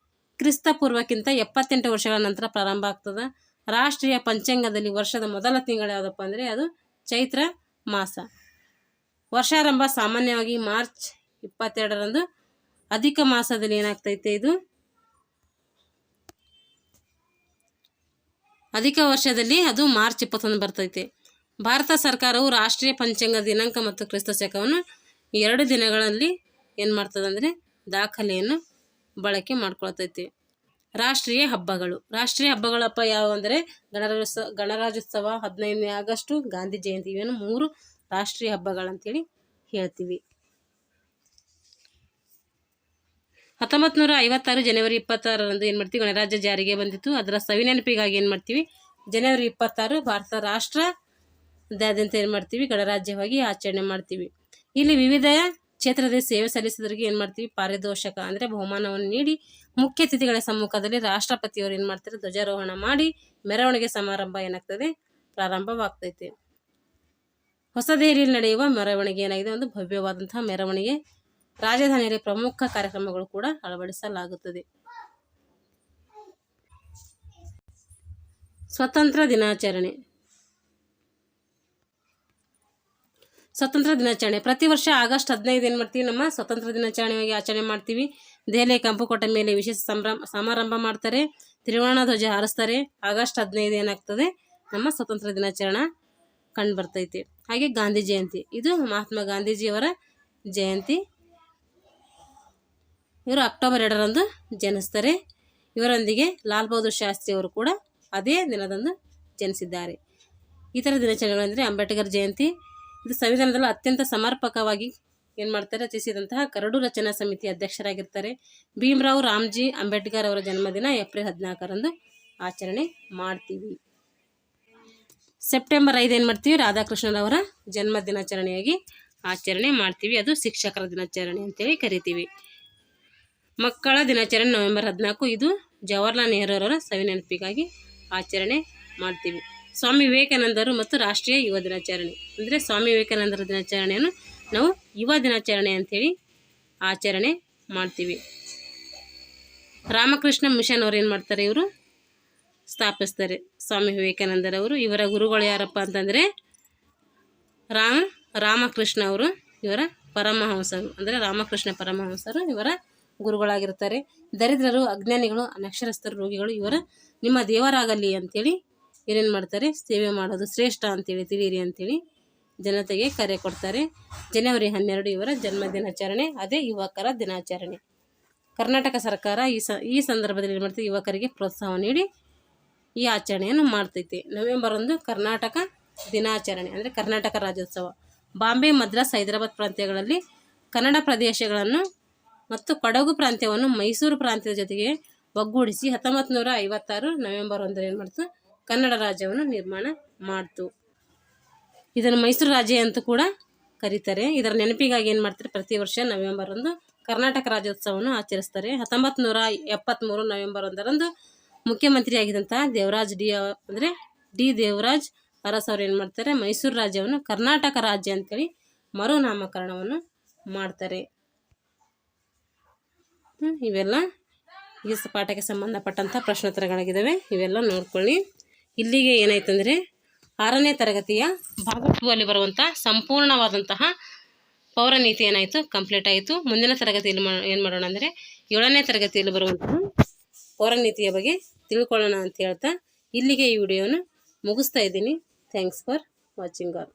ಕ್ರಿಸ್ತಪೂರ್ವಕ್ಕಿಂತ 78 ವರ್ಷಗಳ ನಂತರ ಪ್ರಾರಂಭ ಆಗ್ತದೆ. ರಾಷ್ಟ್ರೀಯ ಪಂಚಾಂಗದಲ್ಲಿ ವರ್ಷದ ಮೊದಲ ತಿಂಗಳು ಯಾವುದಪ್ಪ ಅಂದರೆ ಅದು ಚೈತ್ರ ಮಾಸ. ವರ್ಷಾರಂಭ ಸಾಮಾನ್ಯವಾಗಿ ಮಾರ್ಚ್ 22ರಂದು. ಅಧಿಕ ಮಾಸದಲ್ಲಿ ಏನಾಗ್ತೈತೆ, ಇದು ಅಧಿಕ ವರ್ಷದಲ್ಲಿ ಅದು ಮಾರ್ಚ್ 21 ಬರ್ತೈತೆ. ಭಾರತ ಸರ್ಕಾರವು ರಾಷ್ಟ್ರೀಯ ಪಂಚಾಂಗ ದಿನಾಂಕ ಮತ್ತು ಕ್ರಿಸ್ತ ಶಕವನ್ನು 2 ದಿನಗಳಲ್ಲಿ ಏನು ಮಾಡ್ತದೆ ಅಂದರೆ ದಾಖಲೆಯನ್ನು ಬಳಕೆ ಮಾಡ್ಕೊಳ್ತೈತೆ. ರಾಷ್ಟ್ರೀಯ ಹಬ್ಬಗಳಪ್ಪ ಯಾವುವು ಅಂದರೆ ಗಣರಾಜ್ಯೋತ್ಸವ, 15ನೇ ಆಗಸ್ಟು, ಗಾಂಧಿ ಜಯಂತಿ, ಇವೇನು 3 ರಾಷ್ಟ್ರೀಯ ಹಬ್ಬಗಳಂತೇಳಿ ಹೇಳ್ತೀವಿ. 1956 ಜನವರಿ 26ರಂದು ಏನು ಮಾಡ್ತೀವಿ, ಗಣರಾಜ್ಯ ಜಾರಿಗೆ ಬಂದಿತ್ತು. ಅದರ ಸವಿ ನೆನಪಿಗಾಗಿ ಏನು ಮಾಡ್ತೀವಿ, ಜನವರಿ 26 ಭಾರತ ರಾಷ್ಟ್ರದಾದ್ಯಂತ ಏನು ಮಾಡ್ತೀವಿ, ಗಣರಾಜ್ಯವಾಗಿ ಆಚರಣೆ ಮಾಡ್ತೀವಿ. ಇಲ್ಲಿ ವಿವಿಧ ಕ್ಷೇತ್ರದಲ್ಲಿ ಸೇವೆ ಸಲ್ಲಿಸಿದವರಿಗೆ ಏನು ಮಾಡ್ತೀವಿ, ಪಾರಿತೋಷಕ ಅಂದರೆ ಬಹುಮಾನವನ್ನು ನೀಡಿ ಮುಖ್ಯ ಅತಿಥಿಗಳ ಸಮ್ಮುಖದಲ್ಲಿ ರಾಷ್ಟ್ರಪತಿಯವರು ಏನು ಮಾಡ್ತಾರೆ, ಧ್ವಜಾರೋಹಣ ಮಾಡಿ ಮೆರವಣಿಗೆ ಸಮಾರಂಭ ಏನಾಗ್ತದೆ, ಪ್ರಾರಂಭವಾಗ್ತೈತೆ. ಹೊಸ ದೆಹಲಿಯಲ್ಲಿ ನಡೆಯುವ ಮೆರವಣಿಗೆ ಏನಾಗಿದೆ, ಒಂದು ಭವ್ಯವಾದಂತಹ ಮೆರವಣಿಗೆ. ರಾಜಧಾನಿಯಲ್ಲಿ ಪ್ರಮುಖ ಕಾರ್ಯಕ್ರಮಗಳು ಕೂಡ ಅಳವಡಿಸಲಾಗುತ್ತದೆ. ಸ್ವಾತಂತ್ರ್ಯ ದಿನಾಚರಣೆ ಪ್ರತಿ ವರ್ಷ ಆಗಸ್ಟ್ 15 ಏನು ಮಾಡ್ತೀವಿ, ನಮ್ಮ ಸ್ವಾತಂತ್ರ್ಯ ದಿನಾಚರಣೆಯಾಗಿ ಆಚರಣೆ ಮಾಡ್ತೀವಿ. ದೆಹಲಿಯ ಕೆಂಪುಕೋಟೆ ಮೇಲೆ ವಿಶೇಷ ಸಮಾರಂಭ ಮಾಡ್ತಾರೆ, ತ್ರಿವರ್ಣ ಧ್ವಜ ಹಾರಿಸ್ತಾರೆ. ಆಗಸ್ಟ್ 15 ಏನಾಗ್ತದೆ, ನಮ್ಮ ಸ್ವಾತಂತ್ರ್ಯ ದಿನಾಚರಣೆ ಕಂಡು ಬರ್ತೈತಿ. ಹಾಗೆ ಗಾಂಧಿ ಜಯಂತಿ, ಇದು ಮಹಾತ್ಮ ಗಾಂಧೀಜಿಯವರ ಜಯಂತಿ. ಇವರು ಅಕ್ಟೋಬರ್ 2ರಂದು ಜನಿಸ್ತಾರೆ. ಇವರೊಂದಿಗೆ ಲಾಲ್ ಬಹದ್ದೂರ್ ಶಾಸ್ತ್ರಿ ಅವರು ಕೂಡ ಅದೇ ದಿನದಂದು ಜನಿಸಿದ್ದಾರೆ. ಇತರ ದಿನಾಚರಣೆಗಳೆಂದರೆ ಅಂಬೇಡ್ಕರ್ ಜಯಂತಿ, ಇದು ಸಂವಿಧಾನದಲ್ಲಿ ಅತ್ಯಂತ ಸಮರ್ಪಕವಾಗಿ ಏನು ಮಾಡ್ತಾರೆ, ರಚಿಸಿದಂತಹ ಕರಡು ರಚನಾ ಸಮಿತಿ ಅಧ್ಯಕ್ಷರಾಗಿರ್ತಾರೆ. ಭೀಮರಾವ್ ರಾಮ್ಜಿ ಅಂಬೇಡ್ಕರ್ ಅವರ ಜನ್ಮದಿನ ಏಪ್ರಿಲ್ 14ರಂದು ಆಚರಣೆ ಮಾಡ್ತೀವಿ. ಸೆಪ್ಟೆಂಬರ್ 5 ಏನು ಮಾಡ್ತೀವಿ, ರಾಧಾಕೃಷ್ಣರವರ ಜನ್ಮ ದಿನಾಚರಣೆಯಾಗಿ ಆಚರಣೆ ಮಾಡ್ತೀವಿ. ಅದು ಶಿಕ್ಷಕರ ದಿನಾಚರಣೆ ಅಂತೇಳಿ ಕರಿತೀವಿ. ಮಕ್ಕಳ ದಿನಾಚರಣೆ ನವೆಂಬರ್ 14, ಇದು ಜವಾಹರ್ಲಾಲ್ ನೆಹರು ಅವರ ಸವಿ ನೆನಪಿಗಾಗಿ ಆಚರಣೆ ಮಾಡ್ತೀವಿ. ಸ್ವಾಮಿ ವಿವೇಕಾನಂದರು ಮತ್ತು ರಾಷ್ಟ್ರೀಯ ಯುವ ದಿನಾಚರಣೆ ಅಂದರೆ ಸ್ವಾಮಿ ವಿವೇಕಾನಂದರ ದಿನಾಚರಣೆಯನ್ನು ನಾವು ಯುವ ದಿನಾಚರಣೆ ಅಂಥೇಳಿ ಆಚರಣೆ ಮಾಡ್ತೀವಿ. ರಾಮಕೃಷ್ಣ ಮಿಷನ್ ಅವ್ರು ಏನು ಮಾಡ್ತಾರೆ, ಇವರು ಸ್ಥಾಪಿಸ್ತಾರೆ ಸ್ವಾಮಿ ವಿವೇಕಾನಂದರವರು. ಇವರ ಗುರುಗಳು ಯಾರಪ್ಪ ಅಂತಂದರೆ ರಾಮಕೃಷ್ಣ ಅವರು, ಇವರ ಪರಮಹಂಸರು ಅಂದರೆ ರಾಮಕೃಷ್ಣ ಪರಮಹಂಸರು ಇವರ ಗುರುಗಳಾಗಿರ್ತಾರೆ. ದರಿದ್ರರು, ಅಜ್ಞಾನಿಗಳು, ಅನಕ್ಷರಸ್ಥರು, ರೋಗಿಗಳು ಇವರ ನಿಮ್ಮ ದೇವರಾಗಲಿ ಅಂಥೇಳಿ ಏನೇನು ಮಾಡ್ತಾರೆ, ಸೇವೆ ಮಾಡೋದು ಶ್ರೇಷ್ಠ ಅಂತೇಳಿ ತಿಳಿಯಿರಿ ಅಂಥೇಳಿ ಜನತೆಗೆ ಕರೆ ಕೊಡ್ತಾರೆ. ಜನವರಿ 12 ಇವರ ಜನ್ಮ ದಿನಾಚರಣೆ, ಅದೇ ಯುವಕರ ದಿನಾಚರಣೆ. ಕರ್ನಾಟಕ ಸರ್ಕಾರ ಈ ಸಂದರ್ಭದಲ್ಲಿ ಏನು ಮಾಡ್ತೀವಿ, ಯುವಕರಿಗೆ ಪ್ರೋತ್ಸಾಹ ನೀಡಿ ಈ ಆಚರಣೆಯನ್ನು ಮಾಡ್ತೈತಿ. ನವೆಂಬರ್ 1 ಕರ್ನಾಟಕ ದಿನಾಚರಣೆ ಅಂದರೆ ಕರ್ನಾಟಕ ರಾಜ್ಯೋತ್ಸವ. ಬಾಂಬೆ, ಮದ್ರಾಸ್, ಹೈದರಾಬಾದ್ ಪ್ರಾಂತ್ಯಗಳಲ್ಲಿ ಕನ್ನಡ ಪ್ರದೇಶಗಳನ್ನು ಮತ್ತು ಕೊಡಗು ಪ್ರಾಂತ್ಯವನ್ನು ಮೈಸೂರು ಪ್ರಾಂತ್ಯದ ಜೊತೆಗೆ ಒಗ್ಗೂಡಿಸಿ 1956 ನವೆಂಬರ್ 1 ಏನು ಮಾಡ್ತು, ಕನ್ನಡ ರಾಜ್ಯವನ್ನು ನಿರ್ಮಾಣ ಮಾಡ್ತು. ಇದನ್ನು ಮೈಸೂರು ರಾಜ್ಯ ಅಂತ ಕೂಡ ಕರೀತಾರೆ. ಇದರ ನೆನಪಿಗಾಗಿ ಏನು ಮಾಡ್ತಾರೆ, ಪ್ರತಿ ವರ್ಷ ನವೆಂಬರ್ 1 ಕರ್ನಾಟಕ ರಾಜ್ಯೋತ್ಸವವನ್ನು ಆಚರಿಸ್ತಾರೆ. 1973 ನವೆಂಬರ್ 1ರಂದು ಮುಖ್ಯಮಂತ್ರಿಯಾಗಿದ್ದಂತಹ ಡಿ ದೇವರಾಜ್ ಅರಸ್ ಅವರು ಏನು ಮಾಡ್ತಾರೆ, ಮೈಸೂರು ರಾಜ್ಯವನ್ನು ಕರ್ನಾಟಕ ರಾಜ್ಯ ಅಂತೇಳಿ ಮರುನಾಮಕರಣವನ್ನು ಮಾಡ್ತಾರೆ. ಇವೆಲ್ಲ ಈ ಪಾಠಕ್ಕೆ ಸಂಬಂಧಪಟ್ಟಂಥ ಪ್ರಶ್ನೋತ್ತರಗಳಾಗಿದ್ದಾವೆ, ಇವೆಲ್ಲ ನೋಡ್ಕೊಳ್ಳಿ. ಇಲ್ಲಿಗೆ ಏನಾಯ್ತಂದರೆ 6ನೇ ತರಗತಿಯ ಭಾಗ 2 ಅಲ್ಲಿ ಬರುವಂಥ ಸಂಪೂರ್ಣವಾದಂತಹ ಪೌರನೀತಿ ಏನಾಯಿತು, ಕಂಪ್ಲೀಟ್ ಆಯಿತು. ಮುಂದಿನ ತರಗತಿಯಲ್ಲಿ ಏನು ಮಾಡೋಣ ಅಂದರೆ 7ನೇ ತರಗತಿಯಲ್ಲಿ ಬರುವಂತಹ ಪೌರನೀತಿಯ ಬಗ್ಗೆ ತಿಳ್ಕೊಳ್ಳೋಣ ಅಂತ ಹೇಳ್ತಾ ಇಲ್ಲಿಗೆ ಈ ವಿಡಿಯೋನ ಮುಗಿಸ್ತಾ ಇದ್ದೀನಿ. Thanks for watching all.